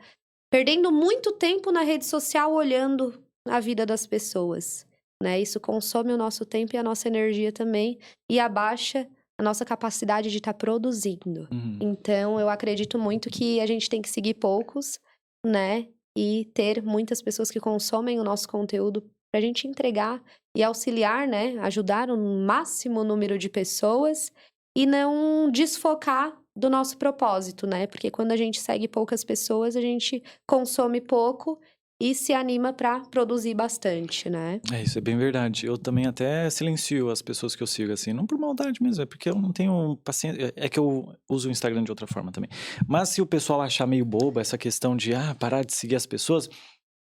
perdendo muito tempo na rede social olhando a vida das pessoas, né? Isso consome o nosso tempo e a nossa energia também e abaixa a nossa capacidade de estar produzindo. uhum. Então, eu acredito muito que a gente tem que seguir poucos, né? E ter muitas pessoas que consomem o nosso conteúdo para a gente entregar e auxiliar, né? Ajudar o máximo número de pessoas e não desfocar do nosso propósito, né? Porque quando a gente segue poucas pessoas, a gente consome pouco e se anima para produzir bastante, né? É, isso é bem verdade. Eu também até silencio as pessoas que eu sigo, assim, não por maldade mesmo, é porque eu não tenho paciência. É que eu uso o Instagram de outra forma também. Mas se o pessoal achar meio bobo essa questão de parar de seguir as pessoas,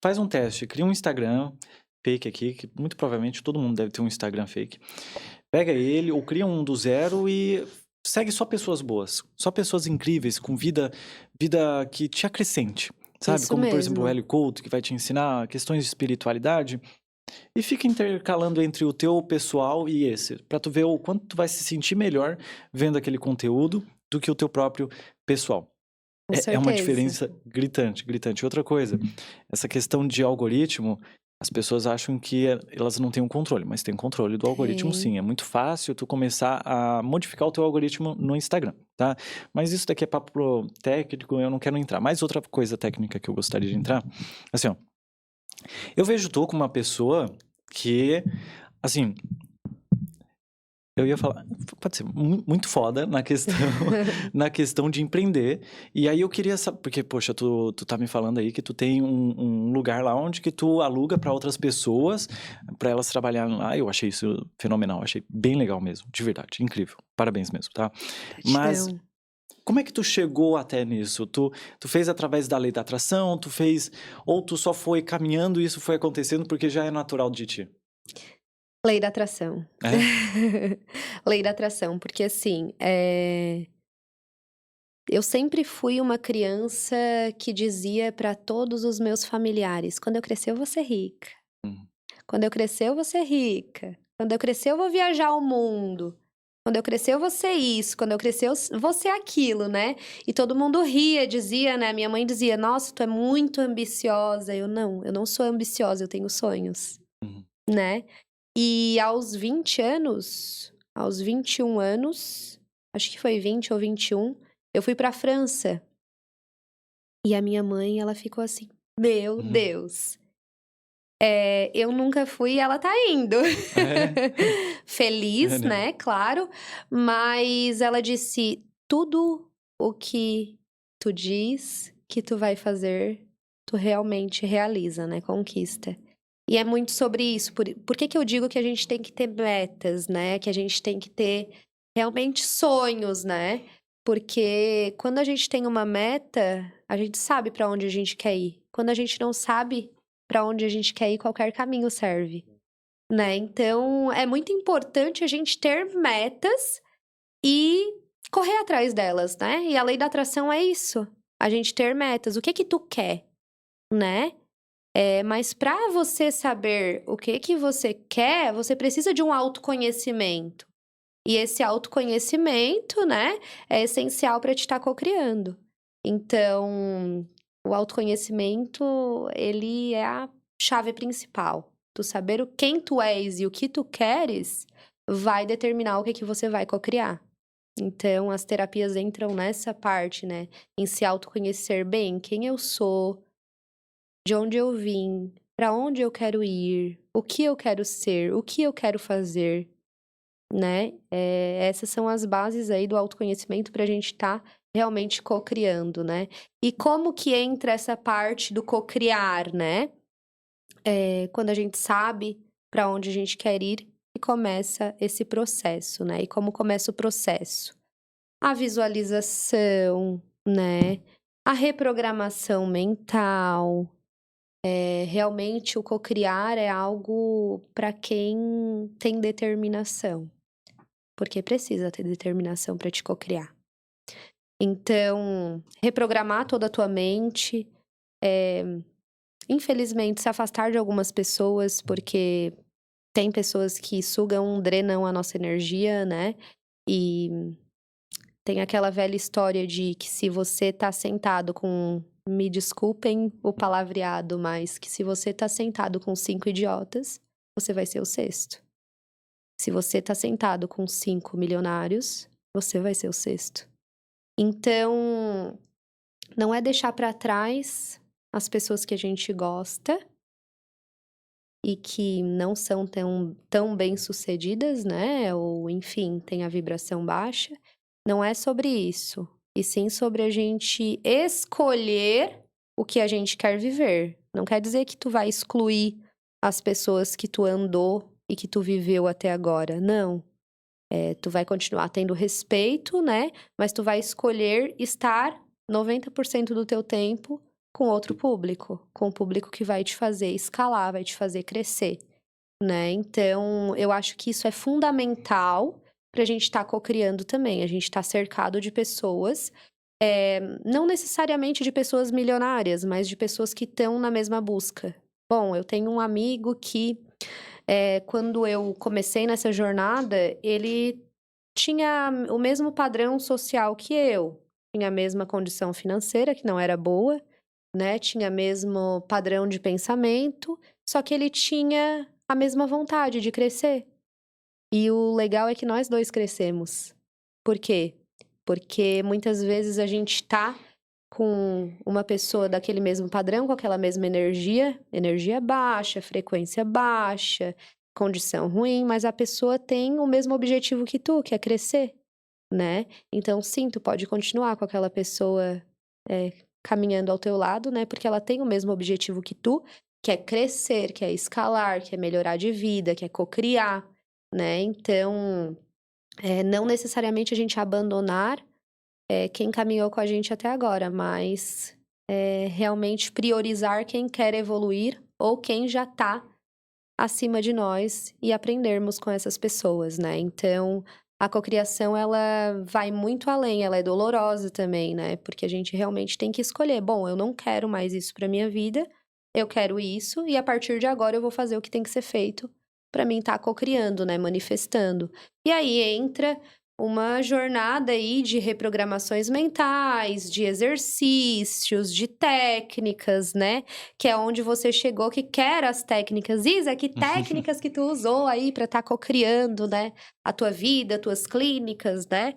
faz um teste, cria um Instagram fake aqui, que muito provavelmente todo mundo deve ter um Instagram fake. Pega ele ou cria um do zero e segue só pessoas boas, só pessoas incríveis, com vida que te acrescente. Sabe? Isso Como, por exemplo, o mesmo. Hélio Couto, que vai te ensinar questões de espiritualidade. E fica intercalando entre o teu pessoal e esse, pra tu ver o quanto tu vai se sentir melhor vendo aquele conteúdo do que o teu próprio pessoal. Com É uma certeza. diferença gritante, gritante. Outra coisa, essa questão de algoritmo, as pessoas acham que elas não têm um controle, mas tem controle do algoritmo Tem. sim. É muito fácil tu começar a modificar o teu algoritmo no Instagram, tá? Mas isso daqui é papo técnico, eu não quero entrar. Mais outra coisa técnica que eu gostaria de entrar, assim, ó, eu vejo tu como uma pessoa que, assim, eu ia falar, pode ser muito foda na questão, na questão de empreender. E aí eu queria saber, porque, poxa, tu tá me falando aí que tu tem um lugar lá onde que tu aluga para outras pessoas, para elas trabalharem lá. Eu achei isso fenomenal, achei bem legal mesmo, de verdade, incrível. Parabéns mesmo, tá? Mas Gratidão. como é que tu chegou até nisso? Tu fez através da lei da atração, tu fez, ou tu só foi caminhando e isso foi acontecendo porque já é natural de ti? Lei da atração. É? Lei da atração, porque assim, eu sempre fui uma criança que dizia para todos os meus familiares: quando eu crescer, eu vou ser rica. Hum, Quando eu crescer, eu vou ser rica. Quando eu crescer, eu vou viajar o mundo. Quando eu crescer, eu vou ser isso. Quando eu crescer, eu vou ser aquilo, né? E todo mundo ria, dizia, né? Minha mãe dizia: Nossa, tu é muito ambiciosa. Eu não sou ambiciosa, eu tenho sonhos, uhum. né? E aos 20 anos, aos 21 anos, acho que foi 20 ou 21, eu fui pra França. E a minha mãe, ela ficou assim, meu Deus. Eu nunca fui e ela tá indo. Feliz, Né? né? Claro. Mas ela disse, tudo o que tu diz que tu vai fazer, tu realmente realiza, né? Conquista. E é muito sobre isso. Por que que eu digo que a gente tem que ter metas, né? Que a gente tem que ter realmente sonhos, né? Porque quando a gente tem uma meta, a gente sabe pra onde a gente quer ir. Quando a gente não sabe pra onde a gente quer ir, qualquer caminho serve, né? Então, é muito importante a gente ter metas e correr atrás delas, né? E a lei da atração é isso. A gente ter metas. O que que tu quer, né? Mas para você saber o que que você quer, você precisa de um autoconhecimento. E esse autoconhecimento, né, é essencial para te estar cocriando. Então, o autoconhecimento, ele é a chave principal. Tu saber quem tu és e o que tu queres vai determinar o que que você vai cocriar. Então, as terapias entram nessa parte, né, em se autoconhecer bem, quem eu sou, de onde eu vim, para onde eu quero ir, o que eu quero ser, o que eu quero fazer, né? Essas são as bases aí do autoconhecimento para a gente estar realmente cocriando, né? E como que entra essa parte do cocriar, né? Quando a gente sabe para onde a gente quer ir e começa esse processo, né? E como começa o processo? A visualização, né? A reprogramação mental. Realmente o cocriar é algo para quem tem determinação. Porque precisa ter determinação para te cocriar. Então, reprogramar toda a tua mente, infelizmente, se afastar de algumas pessoas, porque tem pessoas que sugam, drenam a nossa energia, né? E tem aquela velha história de que se você tá sentado com, me desculpem o palavreado, mas que se você tá sentado com 5 idiotas, você vai ser o sexto. Se você tá sentado com 5 milionários, você vai ser o sexto. Então, não é deixar pra trás as pessoas que a gente gosta e que não são tão bem-sucedidas, né? Ou, enfim, tem a vibração baixa. Não é sobre isso. E sim sobre a gente escolher o que a gente quer viver. Não quer dizer que tu vai excluir as pessoas que tu andou e que tu viveu até agora. Não. Tu vai continuar tendo respeito, né? Mas tu vai escolher estar 90% do teu tempo com outro público. Com o público que vai te fazer escalar, vai te fazer crescer, né? Então, eu acho que isso é fundamental pra gente estar cocriando também. A gente tá cercado de pessoas, não necessariamente de pessoas milionárias, mas de pessoas que estão na mesma busca. Bom, eu tenho um amigo que quando eu comecei nessa jornada, ele tinha o mesmo padrão social que eu. Tinha a mesma condição financeira, que não era boa, né? Tinha o mesmo padrão de pensamento, só que ele tinha a mesma vontade de crescer. E o legal é que nós dois crescemos. Por quê? Porque muitas vezes a gente tá com uma pessoa daquele mesmo padrão, com aquela mesma energia baixa, frequência baixa, condição ruim, mas a pessoa tem o mesmo objetivo que tu, que é crescer, né? Então, sim, tu pode continuar com aquela pessoa caminhando ao teu lado, né? Porque ela tem o mesmo objetivo que tu, que é crescer, que é escalar, que é melhorar de vida, que é cocriar, né? Então, não necessariamente a gente abandonar quem caminhou com a gente até agora, mas realmente priorizar quem quer evoluir ou quem já tá acima de nós e aprendermos com essas pessoas, né? Então, a cocriação, ela vai muito além, ela é dolorosa também, né? Porque a gente realmente tem que escolher, bom, eu não quero mais isso pra minha vida, eu quero isso, e a partir de agora eu vou fazer o que tem que ser feito pra mim estar cocriando, né? Manifestando. E aí entra uma jornada aí de reprogramações mentais, de exercícios, de técnicas, né? Que é onde você chegou, que quer as técnicas. Isa, que técnicas que tu usou aí pra estar cocriando, né? A tua vida, tuas clínicas, né?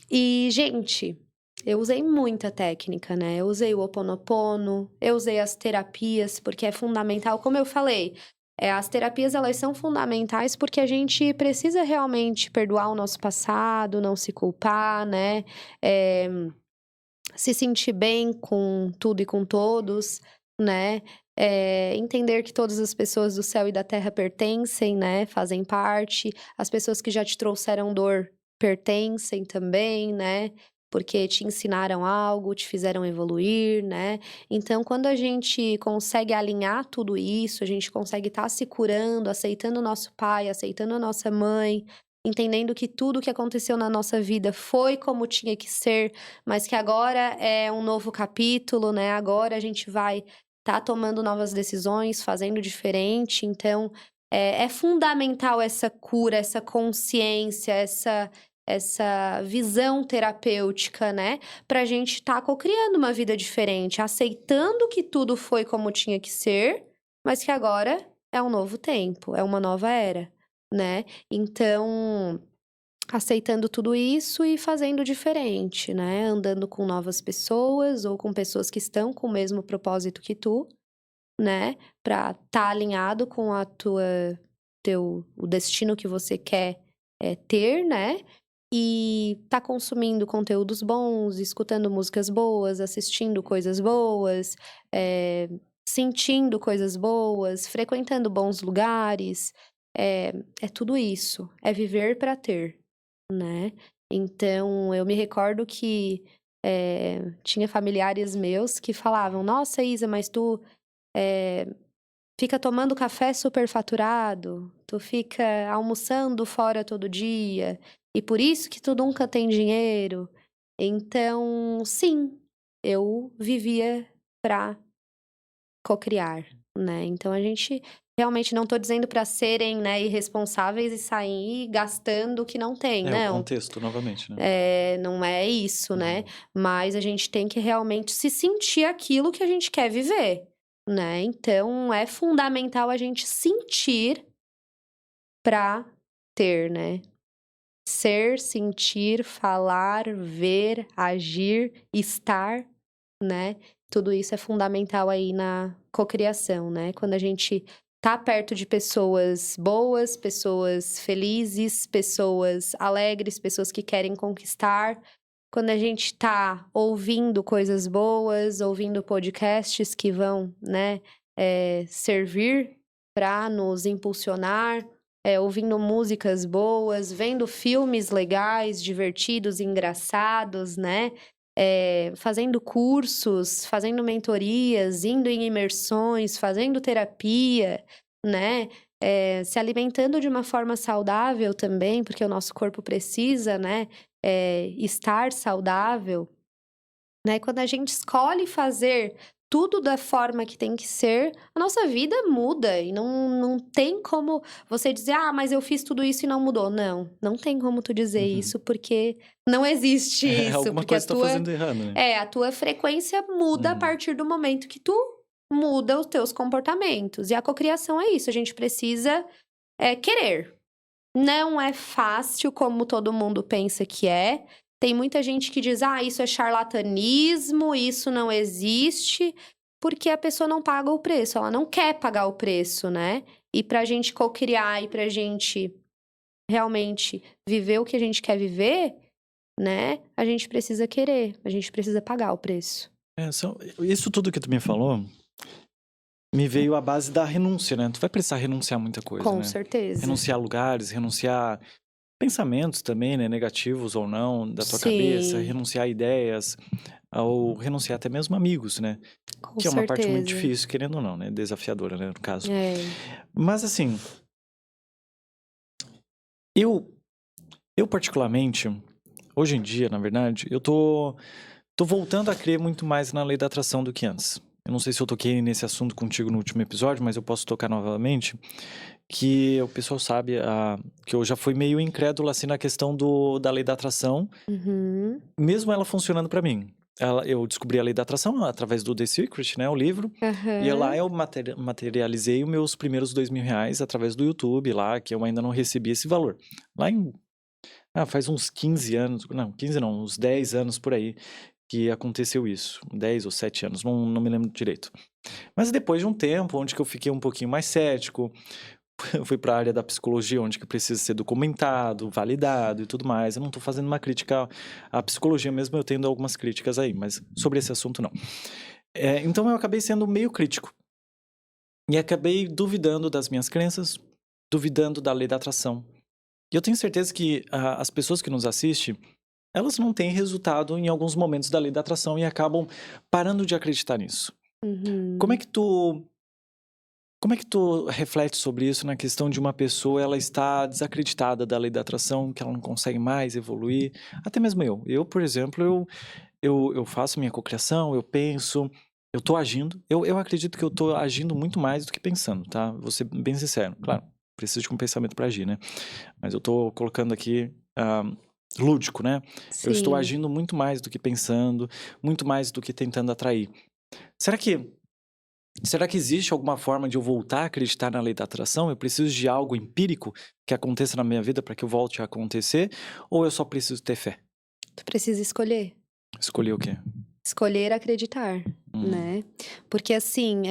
E, gente, eu usei muita técnica, né? Eu usei o Ho oponopono, eu usei as terapias, porque é fundamental. Como eu falei, as terapias, elas são fundamentais porque a gente precisa realmente perdoar o nosso passado, não se culpar, né? É, se sentir bem com tudo e com todos, né? Entender que todas as pessoas do céu e da terra pertencem, né? Fazem parte. As pessoas que já te trouxeram dor pertencem também, né? Porque te ensinaram algo, te fizeram evoluir, né? Então, quando a gente consegue alinhar tudo isso, a gente consegue estar se curando, aceitando o nosso pai, aceitando a nossa mãe, entendendo que tudo que aconteceu na nossa vida foi como tinha que ser, mas que agora é um novo capítulo, né? Agora a gente vai estar tomando novas decisões, fazendo diferente. Então, é fundamental essa cura, essa consciência, essa visão terapêutica, né? Pra gente estar cocriando uma vida diferente, aceitando que tudo foi como tinha que ser, mas que agora é um novo tempo, é uma nova era, né? Então, aceitando tudo isso e fazendo diferente, né? Andando com novas pessoas ou com pessoas que estão com o mesmo propósito que tu, né? Pra estar alinhado com o destino que você quer ter, né? E tá consumindo conteúdos bons, escutando músicas boas, assistindo coisas boas, sentindo coisas boas, frequentando bons lugares. É tudo isso. É viver para ter, né? Então, eu me recordo que tinha familiares meus que falavam: Nossa, Isa, mas tu fica tomando café superfaturado, tu fica almoçando fora todo dia, e por isso que tu nunca tem dinheiro. Então, sim, eu vivia pra cocriar, né? Então a gente realmente não tô dizendo pra serem, né, irresponsáveis e sair gastando o que não tem, O não. contexto, novamente, né? Não é isso, né? Uhum. Mas a gente tem que realmente se sentir aquilo que a gente quer viver, né? Então é fundamental a gente sentir pra ter, né? Ser, sentir, falar, ver, agir, estar, né? Tudo isso é fundamental aí na cocriação, né? Quando a gente tá perto de pessoas boas, pessoas felizes, pessoas alegres, pessoas que querem conquistar. Quando a gente tá ouvindo coisas boas, ouvindo podcasts que vão, né, servir para nos impulsionar, ouvindo músicas boas, vendo filmes legais, divertidos, engraçados, né? Fazendo cursos, fazendo mentorias, indo em imersões, fazendo terapia, né? Se alimentando de uma forma saudável também, porque o nosso corpo precisa, né? Estar saudável, né? Quando a gente escolhe fazer tudo da forma que tem que ser, a nossa vida muda e não tem como você dizer, ah, mas eu fiz tudo isso e não mudou. Não tem como tu dizer Uhum. isso, porque não existe isso, Alguma porque coisa tá fazendo errado, né? a tua frequência muda a Uhum. partir do momento que tu muda os teus comportamentos. E a cocriação é isso, a gente precisa querer. Não é fácil como todo mundo pensa que é. Tem muita gente que diz, ah, isso é charlatanismo, isso não existe, porque a pessoa não paga o preço, ela não quer pagar o preço, né? E pra gente cocriar e pra gente realmente viver o que a gente quer viver, né? A gente precisa querer, a gente precisa pagar o preço. Isso tudo que tu me falou me veio à base da renúncia, né? Tu vai precisar renunciar a muita coisa, Com né? certeza. Renunciar a lugares, renunciar pensamentos também, né? Negativos ou não, da tua cabeça, Sim, renunciar a ideias, ou renunciar até mesmo amigos, né? com Que é uma parte muito certeza. difícil, querendo ou não, né? Desafiadora, né? No caso. É. Mas assim, eu particularmente, hoje em dia, na verdade, eu tô voltando a crer muito mais na lei da atração do que antes. Eu não sei se eu toquei nesse assunto contigo no último episódio, mas eu posso tocar novamente. Que o pessoal sabe que eu já fui meio incrédulo assim na questão da lei da atração, Uhum. mesmo ela funcionando pra mim. Eu descobri a lei da atração através do The Secret, né, o livro, e lá Aham. eu materializei os meus primeiros R$2.000 através do YouTube lá, que eu ainda não recebi esse valor. Lá em Faz uns 15 anos, não, 15 não, uns 10 anos por aí que aconteceu isso. 10 ou 7 anos, não me lembro direito. Mas depois de um tempo, onde que eu fiquei um pouquinho mais cético, eu fui para a área da psicologia, onde que precisa ser documentado, validado e tudo mais. Eu não estou fazendo uma crítica à psicologia mesmo, eu tendo algumas críticas aí, mas sobre esse assunto não. Então eu acabei sendo meio crítico. E acabei duvidando das minhas crenças, duvidando da lei da atração. E eu tenho certeza que as pessoas que nos assistem, elas não têm resultado em alguns momentos da lei da atração e acabam parando de acreditar nisso. Como é Uhum. que tu Como é que tu reflete sobre isso na questão de uma pessoa, ela está desacreditada da lei da atração, que ela não consegue mais evoluir? Até mesmo eu. Eu, por exemplo, eu faço minha cocriação, eu penso, eu tô agindo. Eu acredito que eu tô agindo muito mais do que pensando, tá? Vou ser bem sincero. Claro, preciso de um pensamento para agir, né? Mas eu tô colocando aqui, lúdico, né? Eu estou Sim. agindo muito mais do que pensando, muito mais do que tentando atrair. Será que Será que existe alguma forma de eu voltar a acreditar na lei da atração? Eu preciso de algo empírico que aconteça na minha vida para que eu volte a acontecer? Ou eu só preciso ter fé? Tu precisa escolher. Escolher o quê? Escolher acreditar, Hum, né? Porque assim,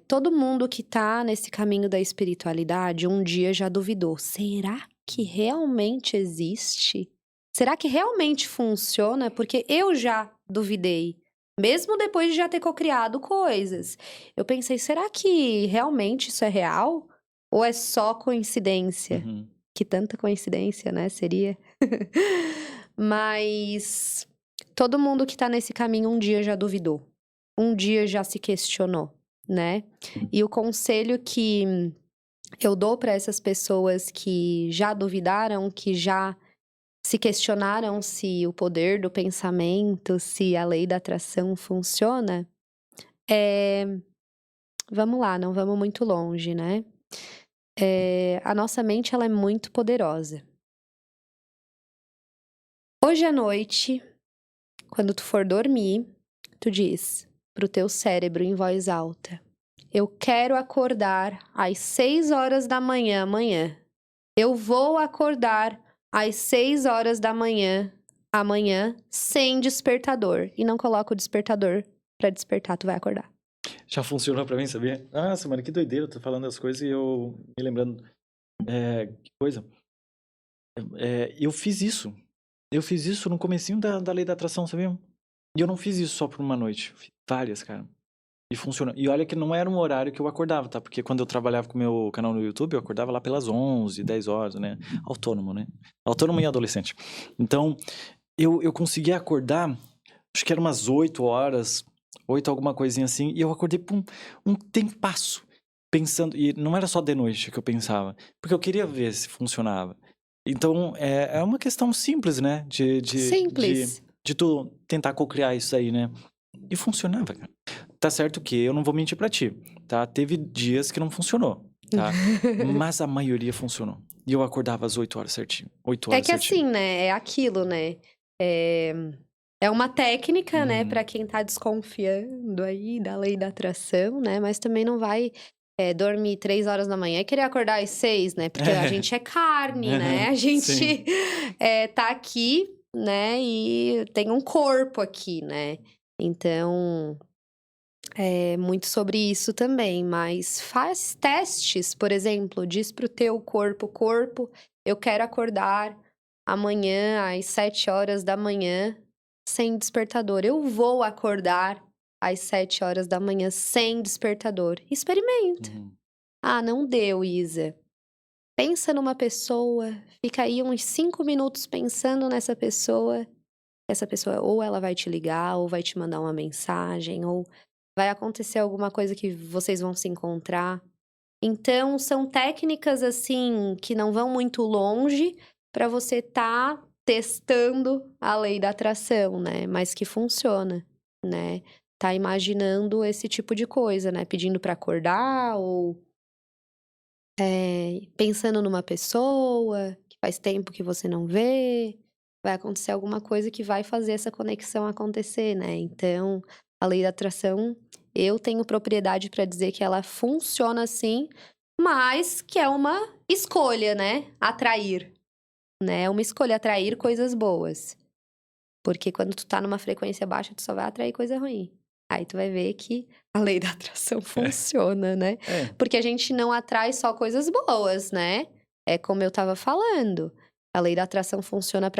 todo mundo que tá nesse caminho da espiritualidade, um dia já duvidou. Será que realmente existe? Será que realmente funciona? Porque eu já duvidei. Mesmo depois de já ter cocriado coisas. Eu pensei, será que realmente isso é real? Ou é só coincidência? uhum, Que tanta coincidência, né? Seria. Mas todo mundo que tá nesse caminho um dia já duvidou. Um dia já se questionou, né? E o conselho que eu dou para essas pessoas que já duvidaram, que já se questionaram se o poder do pensamento, se a lei da atração funciona, é. Vamos lá, não vamos muito longe, né? A nossa mente, ela é muito poderosa. Hoje à noite, quando tu for dormir, tu diz pro teu cérebro em voz alta: eu quero acordar às 6 horas da manhã amanhã. Eu vou acordar às 6 horas da manhã amanhã sem despertador. E não coloca o despertador pra despertar, tu vai acordar. Já funcionou pra mim, sabia? Nossa, mano, que doideira. Eu tô falando as coisas e eu me lembrando. Que coisa. Eu fiz isso. Eu fiz isso no comecinho da lei da atração, sabia? E eu não fiz isso só por uma noite. Fiz várias, cara. E funciona. E olha que não era um horário que eu acordava, tá? Porque quando eu trabalhava com o meu canal no YouTube, eu acordava lá pelas 11, 10 horas, né? Autônomo, né? Autônomo e adolescente. Então, eu conseguia acordar, acho que era umas 8 horas, 8 alguma coisinha assim, e eu acordei por um tempasso, pensando, e não era só de noite que eu pensava, porque eu queria ver se funcionava. Então, é uma questão simples, né? Simples. De tu tentar cocriar isso aí, né? E funcionava, cara. Tá certo que eu não vou mentir pra ti, tá? Teve dias que não funcionou, tá? Mas a maioria funcionou. E eu acordava às 8 horas certinho. 8 É horas que certinho. assim, né? É aquilo, né? É, é uma técnica, né, pra Uhum. quem tá desconfiando aí da lei da atração, né? Mas também não vai dormir 3 horas da manhã e querer acordar às 6, né? Porque a É. gente é carne, né? A gente Sim. tá aqui, né? E tem um corpo aqui, né? Então, é muito sobre isso também. Mas faz testes, por exemplo, diz pro teu corpo, eu quero acordar amanhã às 7 horas da manhã sem despertador. Eu vou acordar às 7 horas da manhã sem despertador. Experimenta. Uhum. Ah, não deu, Isa. Pensa numa pessoa, fica aí uns 5 minutos pensando nessa pessoa. Essa pessoa ou ela vai te ligar, ou vai te mandar uma mensagem, ou vai acontecer alguma coisa que vocês vão se encontrar. Então, são técnicas assim que não vão muito longe para você tá testando a lei da atração, né? Mas que funciona, né? Tá imaginando esse tipo de coisa, né? Pedindo para acordar ou pensando numa pessoa que faz tempo que você não vê. Vai acontecer alguma coisa que vai fazer essa conexão acontecer, né? Então, a lei da atração, eu tenho propriedade para dizer que ela funciona assim, mas que é uma escolha, né? Atrair. né? É uma escolha atrair coisas boas. Porque quando tu tá numa frequência baixa, tu só vai atrair coisa ruim. Aí tu vai ver que a lei da atração funciona, né? É. Porque a gente não atrai só coisas boas, né? É como eu tava falando. A lei da atração funciona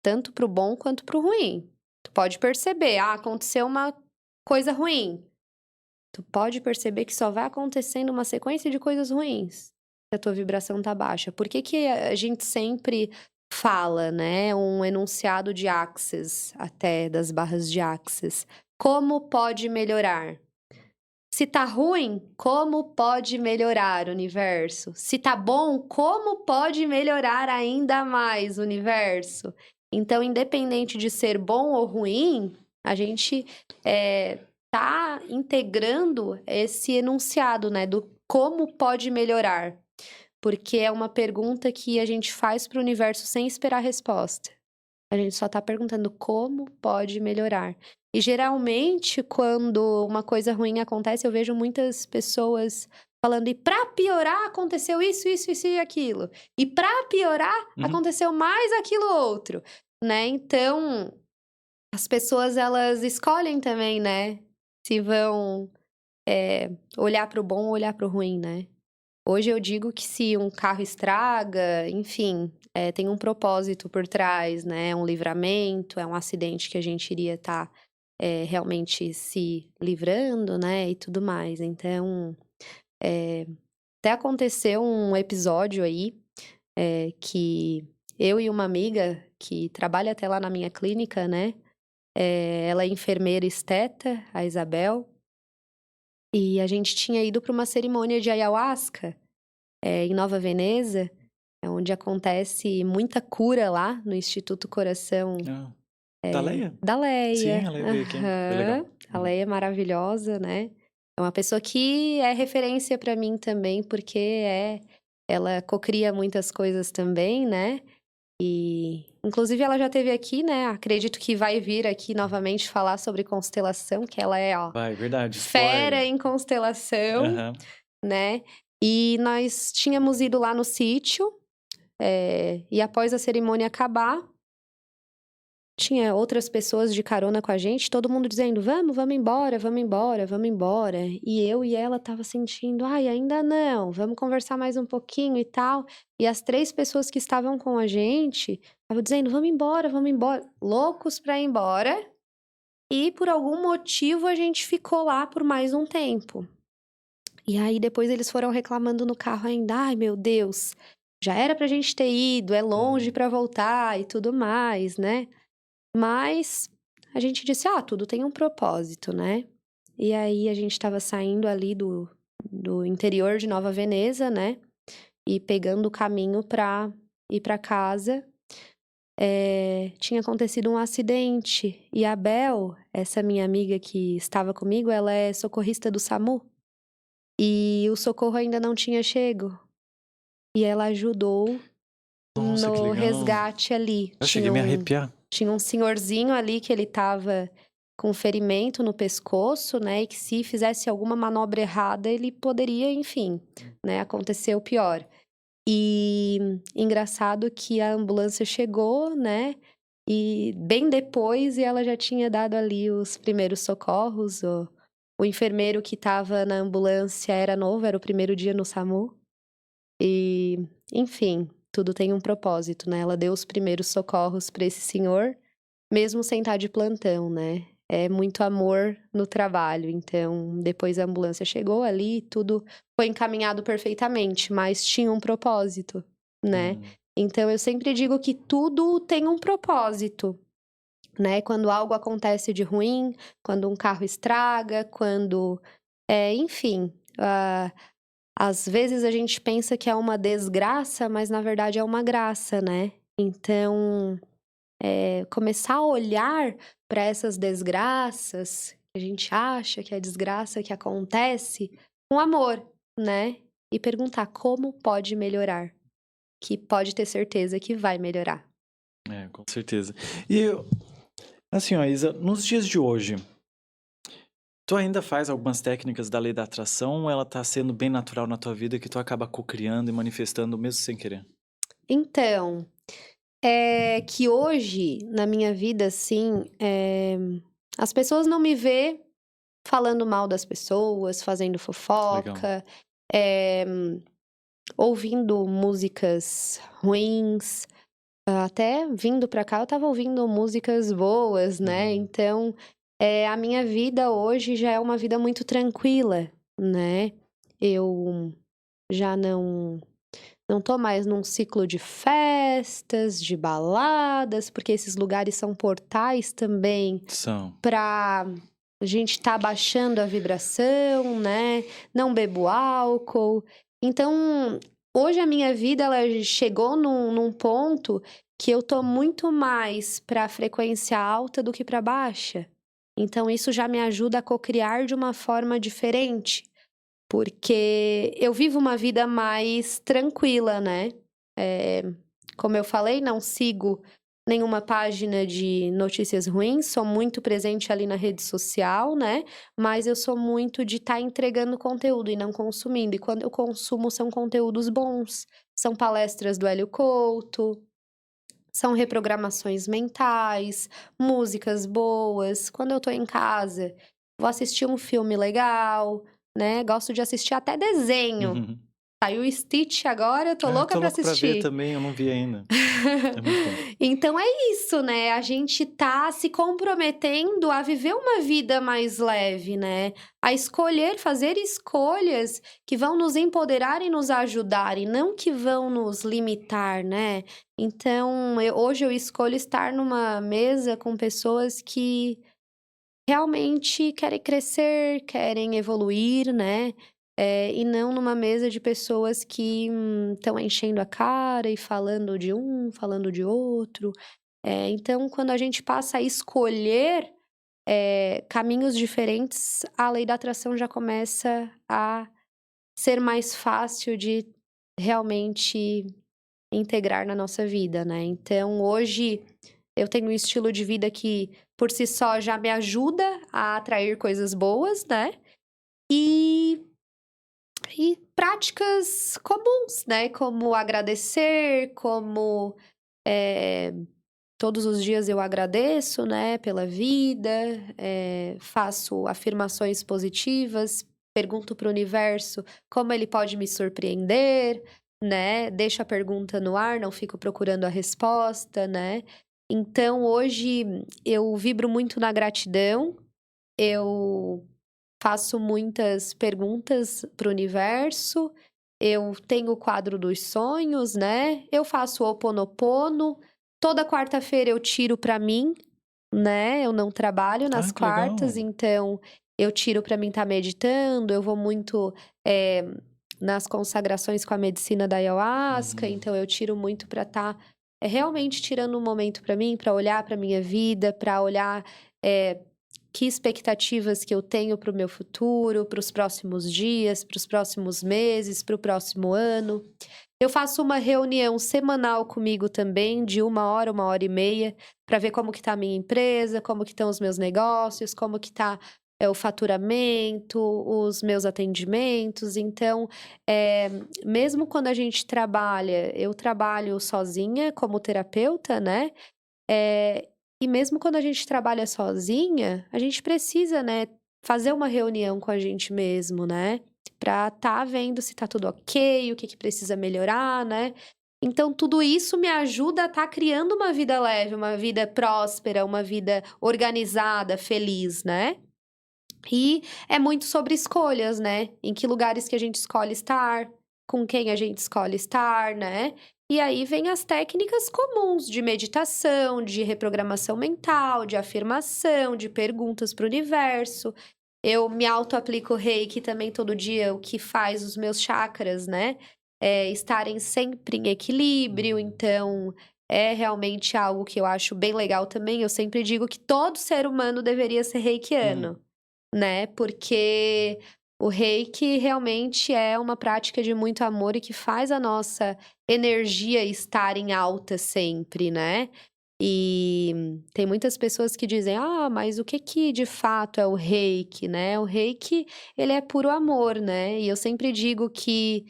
tanto pro bom quanto pro ruim. Tu pode perceber, aconteceu uma coisa ruim. Tu pode perceber que só vai acontecendo uma sequência de coisas ruins. Se a tua vibração tá baixa. Por que que a gente sempre fala, né? Um enunciado de Axis, até das barras de Axis. Como pode melhorar? Se tá ruim, como pode melhorar, universo? Se tá bom, como pode melhorar ainda mais, universo? Então, independente de ser bom ou ruim, a gente tá integrando esse enunciado, né, do como pode melhorar. Porque é uma pergunta que a gente faz para o universo sem esperar a resposta. A gente só tá perguntando como pode melhorar. E geralmente, quando uma coisa ruim acontece, eu vejo muitas pessoas falando, e pra piorar, aconteceu isso, isso, isso e aquilo. E pra piorar, aconteceu mais aquilo outro, né? Então, as pessoas, elas escolhem também, né? Se vão olhar pro bom ou olhar pro ruim, né? Hoje eu digo que se um carro estraga, enfim, tem um propósito por trás, né? É um livramento, é um acidente que a gente iria estar realmente se livrando, né? E tudo mais. Então, até aconteceu um episódio aí que eu e uma amiga que trabalha até lá na minha clínica, né? Ela é enfermeira esteta, a Isabel, e a gente tinha ido para uma cerimônia de ayahuasca em Nova Veneza, onde acontece muita cura lá no Instituto Coração Da Leia? da Leia. Sim, a Leia veio aqui. Foi legal. A Leia é maravilhosa, né? É uma pessoa que é referência para mim também, porque ela cocria muitas coisas também, né? E, inclusive, ela já esteve aqui, né? Acredito que vai vir aqui novamente falar sobre constelação, que ela é, ó, Vai, verdade. fera Spoiler. em constelação, Aham. né? E nós tínhamos ido lá no sítio, e após a cerimônia acabar, tinha outras pessoas de carona com a gente, todo mundo dizendo, vamos embora, vamos embora, vamos embora. E eu e ela tava sentindo, ai, ainda não, vamos conversar mais um pouquinho e tal. E as 3 pessoas que estavam com a gente estavam dizendo, vamos embora, loucos pra ir embora. E por algum motivo a gente ficou lá por mais um tempo. E aí depois eles foram reclamando no carro ainda, ai meu Deus, já era pra gente ter ido, é longe pra voltar e tudo mais, né? Mas a gente disse, tudo tem um propósito, né? E aí a gente tava saindo ali do interior de Nova Veneza, né? E pegando o caminho pra ir pra casa. Tinha acontecido um acidente. E a Bel, essa minha amiga que estava comigo, ela é socorrista do SAMU. E o socorro ainda não tinha chego. E ela ajudou Nossa, que no legal. resgate ali. Eu cheguei a me arrepiar. Tinha um senhorzinho ali que ele tava com ferimento no pescoço, né? E que se fizesse alguma manobra errada, ele poderia, enfim, né? Acontecer o pior. E engraçado que a ambulância chegou, né? E bem depois, ela já tinha dado ali os primeiros socorros. O enfermeiro que estava na ambulância era novo, era o primeiro dia no SAMU. E, enfim, tudo tem um propósito, né? Ela deu os primeiros socorros para esse senhor, mesmo sem estar de plantão, né? É muito amor no trabalho. Então, depois a ambulância chegou ali, tudo foi encaminhado perfeitamente, mas tinha um propósito, né? Então, eu sempre digo que tudo tem um propósito, né? Quando algo acontece de ruim, quando um carro estraga, quando... enfim, às vezes a gente pensa que é uma desgraça, mas na verdade é uma graça, né? Então, começar a olhar para essas desgraças que a gente acha que é desgraça que acontece com amor, né? E perguntar como pode melhorar, que pode ter certeza que vai melhorar. Com certeza. E, assim, ó, Isa, nos dias de hoje, tu ainda faz algumas técnicas da lei da atração ou ela tá sendo bem natural na tua vida que tu acaba co-criando e manifestando mesmo sem querer? Então, é que hoje, na minha vida, assim, as pessoas não me vê falando mal das pessoas, fazendo Legal. fofoca, eh, ouvindo músicas ruins. Até vindo pra cá, eu estava ouvindo músicas boas, né? Então, a minha vida hoje já é uma vida muito tranquila, né? Eu já não tô mais num ciclo de festas, de baladas, porque esses lugares são portais também São. pra gente tá baixando a vibração, né? Não bebo álcool. Então, hoje a minha vida ela chegou num ponto que eu tô muito mais pra frequência alta do que pra baixa. Então, isso já me ajuda a cocriar de uma forma diferente, porque eu vivo uma vida mais tranquila, né? Como eu falei, não sigo nenhuma página de notícias ruins, sou muito presente ali na rede social, né? Mas eu sou muito de estar entregando conteúdo e não consumindo. E quando eu consumo, são conteúdos bons. São palestras do Hélio Couto, são reprogramações mentais, músicas boas. Quando eu tô em casa, vou assistir um filme legal, né? Gosto de assistir até desenho. Saiu o Stitch agora, eu tô Eu louca tô pra louco pra ver assistir. também, eu não vi ainda. É muito bom. Então é isso, né? A gente tá se comprometendo a viver uma vida mais leve, né? A escolher, fazer escolhas que vão nos empoderar e nos ajudar, e não que vão nos limitar, né? Então, hoje eu escolho estar numa mesa com pessoas que realmente querem crescer, querem evoluir, né? E não numa mesa de pessoas que estão enchendo a cara e falando de um, falando de outro. Então, quando a gente passa a escolher caminhos diferentes, a lei da atração já começa a ser mais fácil de realmente integrar na nossa vida, né? Então, hoje eu tenho um estilo de vida que, por si só, já me ajuda a atrair coisas boas, né? E práticas comuns, né? Como agradecer, como todos os dias eu agradeço, né, pela vida, faço afirmações positivas, pergunto para o universo como ele pode me surpreender, né? Deixo a pergunta no ar, não fico procurando a resposta, né? Então, hoje eu vibro muito na gratidão, eu faço muitas perguntas para o universo, eu tenho o quadro dos sonhos, né? Eu faço o Ho'oponopono. Toda quarta-feira eu tiro para mim, né? Eu não trabalho nas Que legal. quartas, então eu tiro para mim estar meditando. Eu vou muito nas consagrações com a medicina da ayahuasca, então eu tiro muito para estar realmente tirando um momento para mim, para olhar para minha vida, para olhar que expectativas que eu tenho para o meu futuro, para os próximos dias, para os próximos meses, para o próximo ano. Eu faço uma reunião semanal comigo também, de 1 hora e meia, para ver como que tá a minha empresa, como que estão os meus negócios, como que tá o faturamento, os meus atendimentos. Então, mesmo quando a gente trabalha, eu trabalho sozinha como terapeuta, né? E mesmo quando a gente trabalha sozinha, a gente precisa, né, fazer uma reunião com a gente mesmo, né? Pra tá vendo se tá tudo ok, o que que precisa melhorar, né? Então, tudo isso me ajuda a estar criando uma vida leve, uma vida próspera, uma vida organizada, feliz, né? E é muito sobre escolhas, né? Em que lugares que a gente escolhe estar, com quem a gente escolhe estar, né? E aí vem as técnicas comuns de meditação, de reprogramação mental, de afirmação, de perguntas para o universo. Eu me auto-aplico Reiki também todo dia, o que faz os meus chakras, né? Estarem sempre em equilíbrio. Então, é realmente algo que eu acho bem legal também. Eu sempre digo que todo ser humano deveria ser reikiano, né? Porque o Reiki realmente é uma prática de muito amor e que faz a nossa energia estar em alta sempre, né? E tem muitas pessoas que dizem: "Ah, mas o que que de fato é o Reiki, né?" O Reiki, ele é puro amor, né? E eu sempre digo que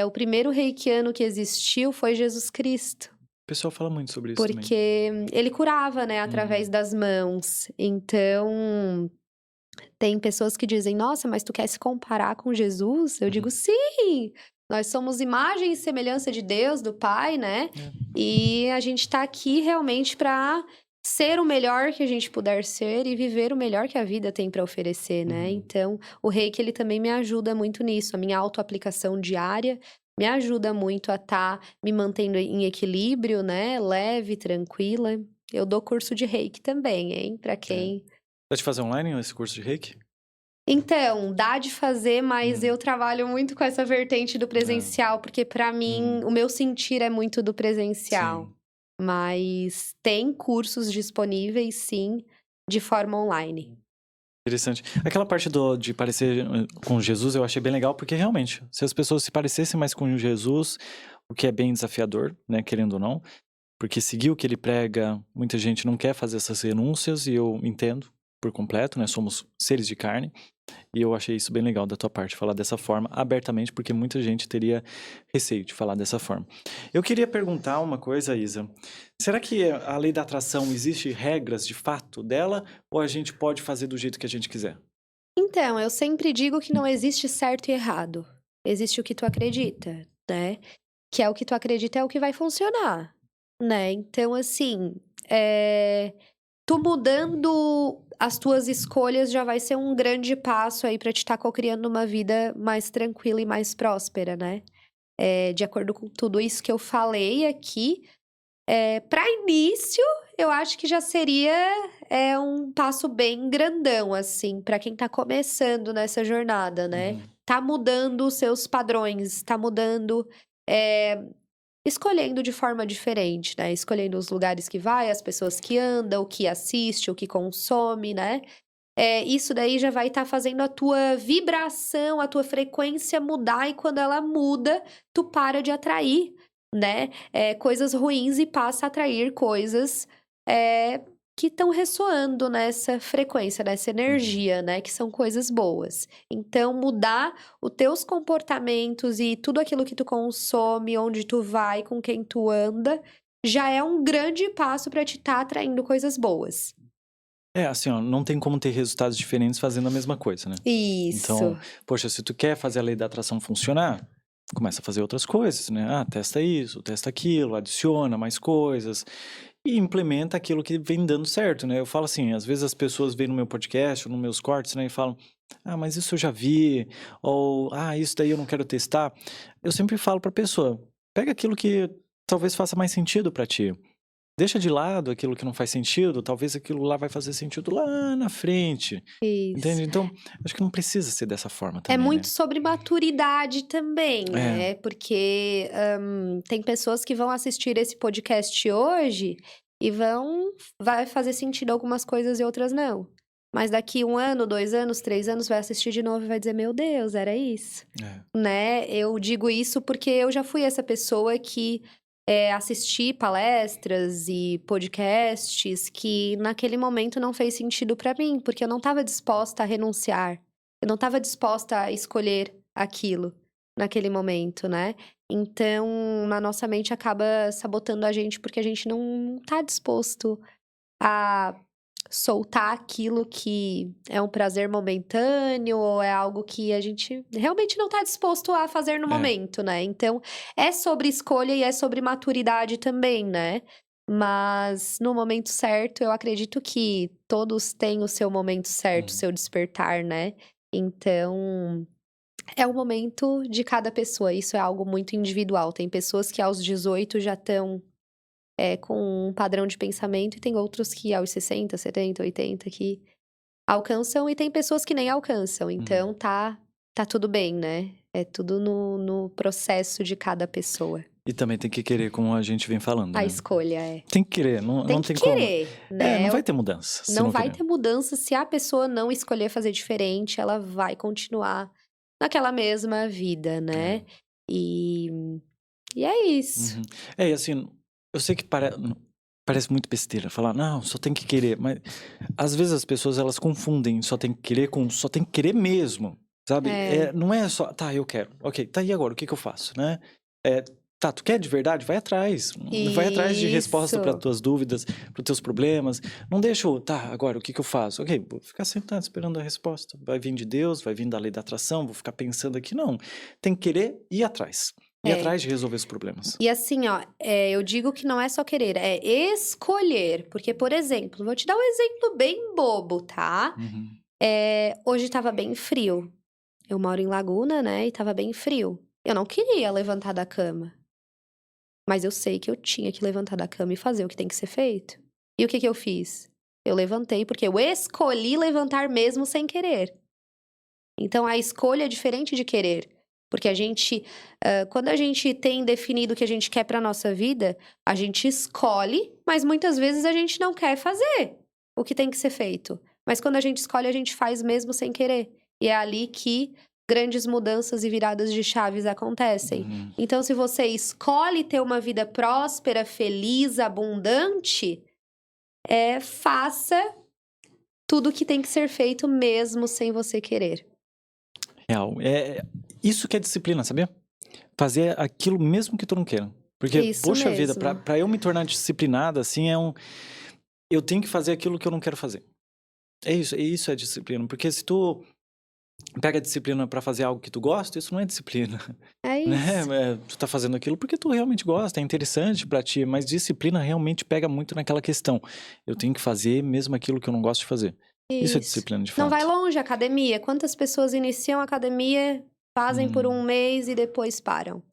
o primeiro reikiano que existiu foi Jesus Cristo, pessoal fala muito sobre isso também. Porque ele curava, né, através das mãos. Então, tem pessoas que dizem: "Nossa, mas tu quer se comparar com Jesus?" Eu digo: "Sim, nós somos imagem e semelhança de Deus, do Pai, né, e a gente tá aqui realmente pra ser o melhor que a gente puder ser e viver o melhor que a vida tem pra oferecer, né". Então, o Reiki, ele também me ajuda muito nisso, a minha autoaplicação diária me ajuda muito a estar me mantendo em equilíbrio, né, leve, tranquila. Eu dou curso de Reiki também, hein, pra quem Vai te fazer online esse curso de Reiki? Então, dá de fazer, mas eu trabalho muito com essa vertente do presencial, porque pra mim o meu sentir é muito do presencial. Sim. Mas tem cursos disponíveis, sim, de forma online. Interessante. Aquela parte de parecer com Jesus eu achei bem legal, porque realmente, se as pessoas se parecessem mais com Jesus, o que é bem desafiador, né, querendo ou não, porque seguir o que ele prega, muita gente não quer fazer essas renúncias, e eu entendo por completo, né, somos seres de carne, e eu achei isso bem legal da tua parte, falar dessa forma, abertamente, porque muita gente teria receio de falar dessa forma. Eu queria perguntar uma coisa, Isa. Será que a lei da atração, existe regras de fato dela, ou a gente pode fazer do jeito que a gente quiser? Então, eu sempre digo que não existe certo e errado. Existe o que tu acredita, né? Que é o que tu acredita é o que vai funcionar, né? Então, assim, tu mudando as tuas escolhas já vai ser um grande passo aí pra te estar cocriando uma vida mais tranquila e mais próspera, né? De acordo com tudo isso que eu falei aqui, para início, eu acho que já seria um passo bem grandão, assim, pra quem tá começando nessa jornada, né? Tá mudando os seus padrões, tá mudando, escolhendo de forma diferente, né? Escolhendo os lugares que vai, as pessoas que anda, o que assiste, o que consome, né? Isso daí já vai estar fazendo a tua vibração, a tua frequência mudar, e quando ela muda, tu para de atrair, né, coisas ruins e passa a atrair coisas, que estão ressoando nessa frequência, nessa energia, né, que são coisas boas. Então, mudar os teus comportamentos e tudo aquilo que tu consome, onde tu vai, com quem tu anda, já é um grande passo para te estar atraindo coisas boas. Assim, ó, não tem como ter resultados diferentes fazendo a mesma coisa, né? Então, Isso. poxa, se tu quer fazer a lei da atração funcionar, começa a fazer outras coisas, né? Testa isso, testa aquilo, adiciona mais coisas e implementa aquilo que vem dando certo, né? Eu falo assim, às vezes as pessoas vêm no meu podcast ou nos meus cortes, né, e falam: mas isso eu já vi, ou isso daí eu não quero testar. Eu sempre falo pra pessoa, pega aquilo que talvez faça mais sentido pra ti. Deixa de lado aquilo que não faz sentido, talvez aquilo lá vai fazer sentido lá na frente, Isso. entende? Então, acho que não precisa ser dessa forma É também, muito né? sobre maturidade também, É, né, porque, tem pessoas que vão assistir esse podcast hoje e vai fazer sentido algumas coisas e outras não. Mas daqui 1 ano, 2 anos, 3 anos, vai assistir de novo e vai dizer: "Meu Deus, era isso", é. né. Eu digo isso porque eu já fui essa pessoa que, assisti palestras e podcasts que naquele momento não fez sentido pra mim, porque eu não estava disposta a renunciar. Eu não estava disposta a escolher aquilo naquele momento, né. Então, na nossa mente acaba sabotando a gente, porque a gente não tá disposto a soltar aquilo que é um prazer momentâneo ou é algo que a gente realmente não tá disposto a fazer no É. momento, né. Então, é sobre escolha e é sobre maturidade também, né. Mas no momento certo, eu acredito que todos têm o seu momento certo, o Uhum. seu despertar, né. Então, é o momento de cada pessoa, isso é algo muito individual. Tem pessoas que aos 18 já estão, com um padrão de pensamento, e tem outros que aos 60, 70, 80 que alcançam, e tem pessoas que nem alcançam. Uhum. Então tá tudo bem, né. É tudo no processo de cada pessoa. E também tem que querer, como a gente vem falando, A né? escolha é. Tem que querer, não, Tem não que tem como. querer, Não né. vai ter mudança se Não não vai querer. ter mudança se a pessoa não escolher fazer diferente, ela vai continuar naquela mesma vida, É. né. E e é isso. Uhum. E assim, eu sei que parece muito besteira falar, não, só tem que querer, mas às vezes as pessoas elas confundem só tem que querer com só tem que querer mesmo, sabe? É. Não é só, tá, eu quero, ok, tá, e agora, o que que eu faço, né? É, Tá, tu quer de verdade? Vai atrás. Vai atrás de resposta para Isso. tuas dúvidas, para os teus problemas. Não deixa tá, agora o que eu faço? Ok, vou ficar sentado esperando a resposta. Vai vir de Deus, vai vir da lei da atração, vou ficar pensando aqui. Não, tem que querer ir atrás. Ir atrás de resolver os problemas. E assim, ó, eu digo que não é só querer, é escolher. Porque, por exemplo, vou te dar um exemplo bem bobo, tá? Hoje tava bem frio. Eu moro em Laguna, né? E tava bem frio. Eu não queria levantar da cama. Mas eu sei que eu tinha que levantar da cama e fazer o que tem que ser feito. E o que eu fiz? Eu levantei porque eu escolhi levantar mesmo sem querer. Então, a escolha é diferente de querer. Porque quando a gente tem definido o que a gente quer pra nossa vida, a gente escolhe, mas muitas vezes a gente não quer fazer o que tem que ser feito. Mas quando a gente escolhe, a gente faz mesmo sem querer. E é ali que grandes mudanças e viradas de chaves acontecem. Então, se você escolhe ter uma vida próspera, feliz, abundante, faça tudo o que tem que ser feito mesmo sem você querer. Real. Isso que é disciplina, sabia? Fazer aquilo mesmo que tu não queira. Porque, Isso poxa mesmo. vida, pra eu me tornar disciplinado, assim, eu tenho que fazer aquilo que eu não quero fazer. Isso é disciplina. Porque se tu pega a disciplina pra fazer algo que tu gosta, isso não é disciplina. É isso. Né? Tu tá fazendo aquilo porque tu realmente gosta, é interessante pra ti, mas disciplina realmente pega muito naquela questão. Eu tenho que fazer mesmo aquilo que eu não gosto de fazer. Isso é disciplina, de fato. Não vai longe a academia. Quantas pessoas iniciam a academia, fazem por um mês e depois param?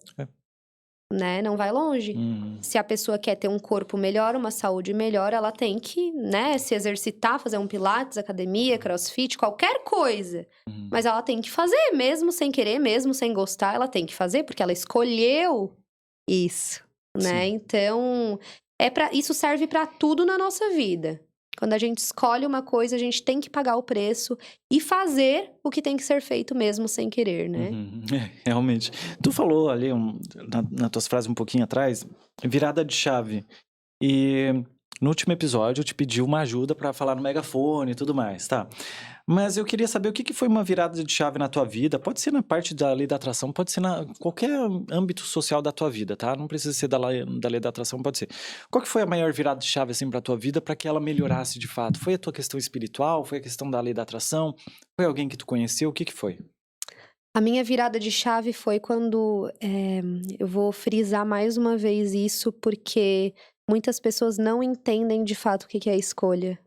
Né? Não vai longe. Se a pessoa quer ter um corpo melhor, uma saúde melhor, ela tem que, né, se exercitar, fazer um pilates, academia, crossfit, qualquer coisa. Mas ela tem que fazer, mesmo sem querer, mesmo sem gostar, ela tem que fazer, porque ela escolheu isso, né? Sim. Então, isso serve pra tudo na nossa vida. Quando a gente escolhe uma coisa, a gente tem que pagar o preço e fazer o que tem que ser feito mesmo sem querer, né? Realmente. Tu falou ali, nas tuas frases um pouquinho atrás, virada de chave. E no último episódio eu te pedi uma ajuda pra falar no megafone e tudo mais, tá? Mas eu queria saber o que foi uma virada de chave na tua vida. Pode ser na parte da lei da atração, pode ser qualquer âmbito social da tua vida, tá? Não precisa ser da lei da atração, pode ser. Qual que foi a maior virada de chave, assim, pra tua vida pra que ela melhorasse de fato? Foi a tua questão espiritual? Foi a questão da lei da atração? Foi alguém que tu conheceu? O que foi? A minha virada de chave foi quando, eu vou frisar mais uma vez isso, porque muitas pessoas não entendem de fato o que é escolha.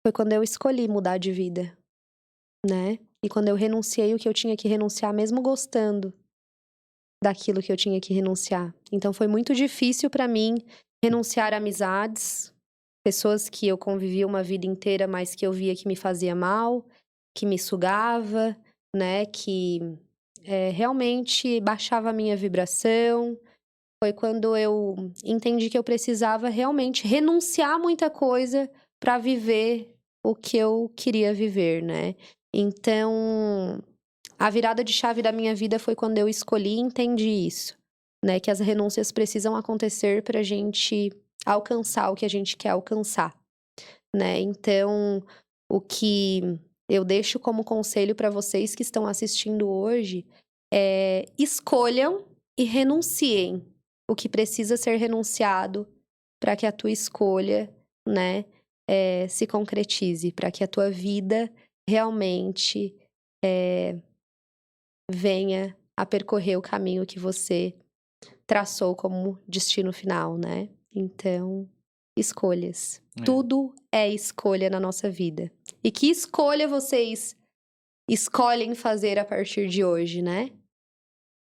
Foi quando eu escolhi mudar de vida, né? E quando eu renunciei o que eu tinha que renunciar, mesmo gostando daquilo que eu tinha que renunciar. Então foi muito difícil pra mim renunciar a amizades, pessoas que eu convivia uma vida inteira, mas que eu via que me fazia mal, que me sugava, né? Que realmente baixava a minha vibração. Foi quando eu entendi que eu precisava realmente renunciar a muita coisa pra viver o que eu queria viver, né? Então, a virada de chave da minha vida foi quando eu escolhi e entendi isso, né? Que as renúncias precisam acontecer pra gente alcançar o que a gente quer alcançar, né? Então, o que eu deixo como conselho pra vocês que estão assistindo hoje é: escolham e renunciem o que precisa ser renunciado para que a tua escolha, né, se concretize, para que a tua vida realmente venha a percorrer o caminho que você traçou como destino final, né? Então, escolhas. Tudo é escolha na nossa vida. E que escolha vocês escolhem fazer a partir de hoje, né?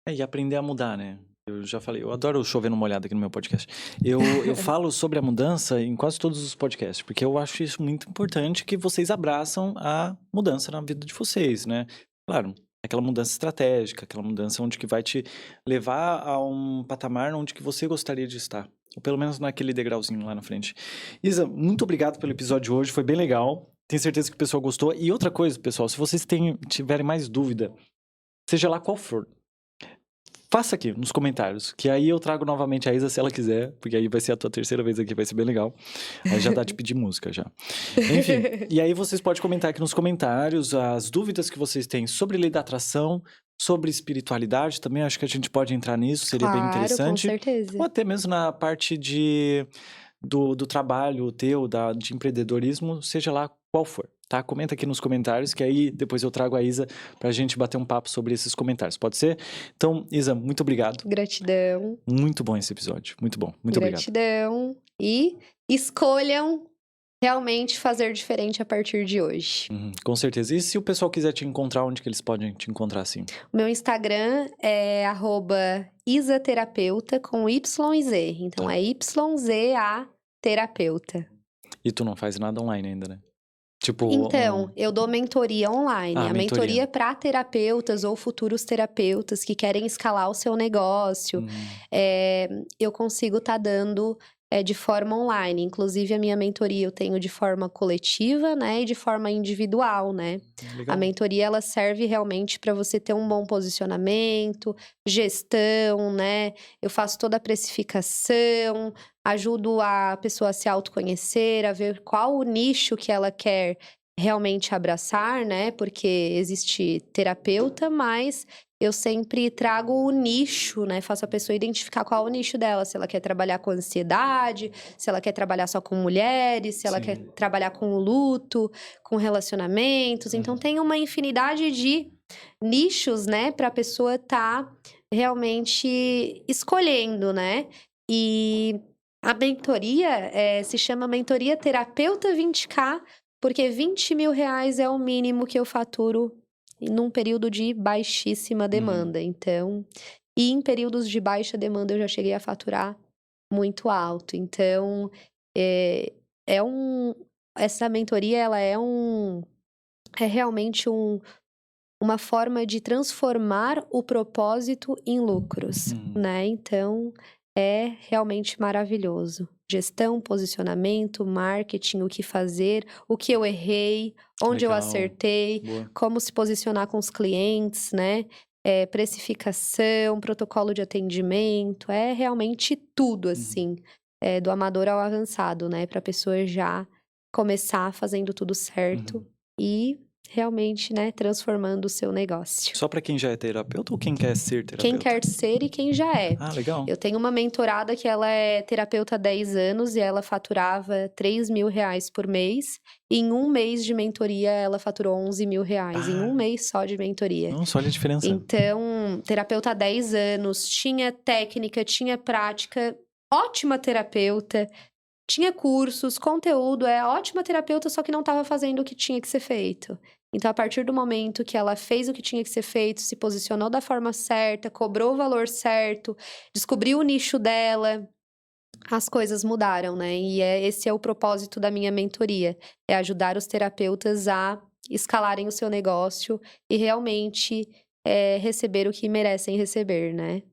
E aprender a mudar, né? Eu já falei, eu adoro chover numa olhada aqui no meu podcast. Eu falo sobre a mudança em quase todos os podcasts, porque eu acho isso muito importante, que vocês abraçam a mudança na vida de vocês, né? Claro, aquela mudança estratégica, aquela mudança onde que vai te levar a um patamar onde que você gostaria de estar. Ou pelo menos naquele degrauzinho lá na frente. Isa, muito obrigado pelo episódio de hoje, foi bem legal. Tenho certeza que o pessoal gostou. E outra coisa, pessoal, se vocês tiverem mais dúvida, seja lá qual for, faça aqui nos comentários, que aí eu trago novamente a Isa se ela quiser, porque aí vai ser a tua terceira vez aqui, vai ser bem legal. Aí já dá de pedir música já. Enfim, e aí vocês podem comentar aqui nos comentários as dúvidas que vocês têm sobre lei da atração, sobre espiritualidade também, acho que a gente pode entrar nisso, seria bem Claro, com interessante. certeza. Ou até mesmo na parte do trabalho teu, de empreendedorismo, seja lá qual for, tá? Comenta aqui nos comentários, que aí depois eu trago a Isa pra gente bater um papo sobre esses comentários, pode ser? Então, Isa, muito obrigado. Gratidão. Muito bom esse episódio, muito bom, muito obrigado. Gratidão. E escolham realmente fazer diferente a partir de hoje. Com certeza. E se o pessoal quiser te encontrar, onde que eles podem te encontrar assim? O meu Instagram é @isaterapeuta com Y e Z. Então Tá. é YZA terapeuta. E tu não faz nada online ainda, né? Tipo, Então, eu dou mentoria online. Ah, A mentoria para terapeutas ou futuros terapeutas que querem escalar o seu negócio, eu consigo estar dando de forma online. Inclusive, a minha mentoria eu tenho de forma coletiva, né? E de forma individual, né? legal. A mentoria, ela serve realmente para você ter um bom posicionamento, gestão, né? Eu faço toda a precificação, ajudo a pessoa a se autoconhecer, a ver qual o nicho que ela quer realmente abraçar, né? Porque existe terapeuta, mas eu sempre trago o nicho, né? Faço a pessoa identificar qual é o nicho dela. Se ela quer trabalhar com ansiedade, se ela quer trabalhar só com mulheres, se ela Sim. quer trabalhar com o luto, com relacionamentos. Então, tem uma infinidade de nichos, né? Para a pessoa estar realmente escolhendo, né? E a mentoria se chama Mentoria Terapeuta 20K, porque R$ 20.000 é o mínimo que eu faturo num período de baixíssima demanda. Então, e em períodos de baixa demanda eu já cheguei a faturar muito alto. Então, essa mentoria, ela é realmente uma forma de transformar o propósito em lucros, né? Então, é realmente maravilhoso. Gestão, posicionamento, marketing, o que fazer, o que eu errei, onde eu Legal. acertei, Boa. como se posicionar com os clientes, né? Precificação, protocolo de atendimento, é realmente tudo, assim, do amador ao avançado, né? Para a pessoa já começar fazendo tudo certo e realmente, né, transformando o seu negócio. Só pra quem já é terapeuta ou quem quer ser terapeuta? Quem quer ser e quem já é. Ah, legal. Eu tenho uma mentorada que ela é terapeuta há 10 anos e ela faturava R$ 3.000 por mês. E em um mês de mentoria, ela faturou R$ 11.000. Em um mês só de mentoria. Nossa, olha a diferença. Então, terapeuta há 10 anos, tinha técnica, tinha prática, ótima terapeuta, tinha cursos, conteúdo, ótima terapeuta, só que não estava fazendo o que tinha que ser feito. Então, a partir do momento que ela fez o que tinha que ser feito, se posicionou da forma certa, cobrou o valor certo, descobriu o nicho dela, as coisas mudaram, né? E esse é o propósito da minha mentoria, é ajudar os terapeutas a escalarem o seu negócio e realmente receber o que merecem receber, né?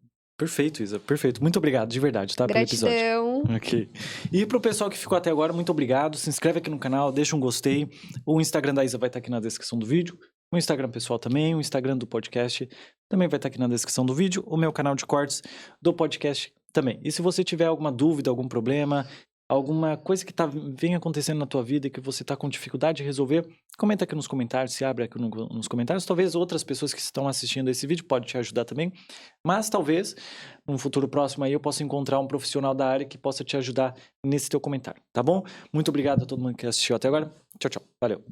Perfeito, Isa, perfeito. Muito obrigado, de verdade, tá? Pelo episódio. Gratidão. Ok. E pro pessoal que ficou até agora, muito obrigado. Se inscreve aqui no canal, deixa um gostei. O Instagram da Isa vai estar aqui na descrição do vídeo. O Instagram pessoal também, o Instagram do podcast também vai estar aqui na descrição do vídeo. O meu canal de cortes do podcast também. E se você tiver alguma dúvida, algum problema, alguma coisa que vem acontecendo na tua vida e que você está com dificuldade de resolver, comenta aqui nos comentários, se abre aqui nos comentários. Talvez outras pessoas que estão assistindo esse vídeo podem te ajudar também. Mas talvez, num futuro próximo aí, eu possa encontrar um profissional da área que possa te ajudar nesse teu comentário, tá bom? Muito obrigado a todo mundo que assistiu até agora. Tchau, tchau. Valeu.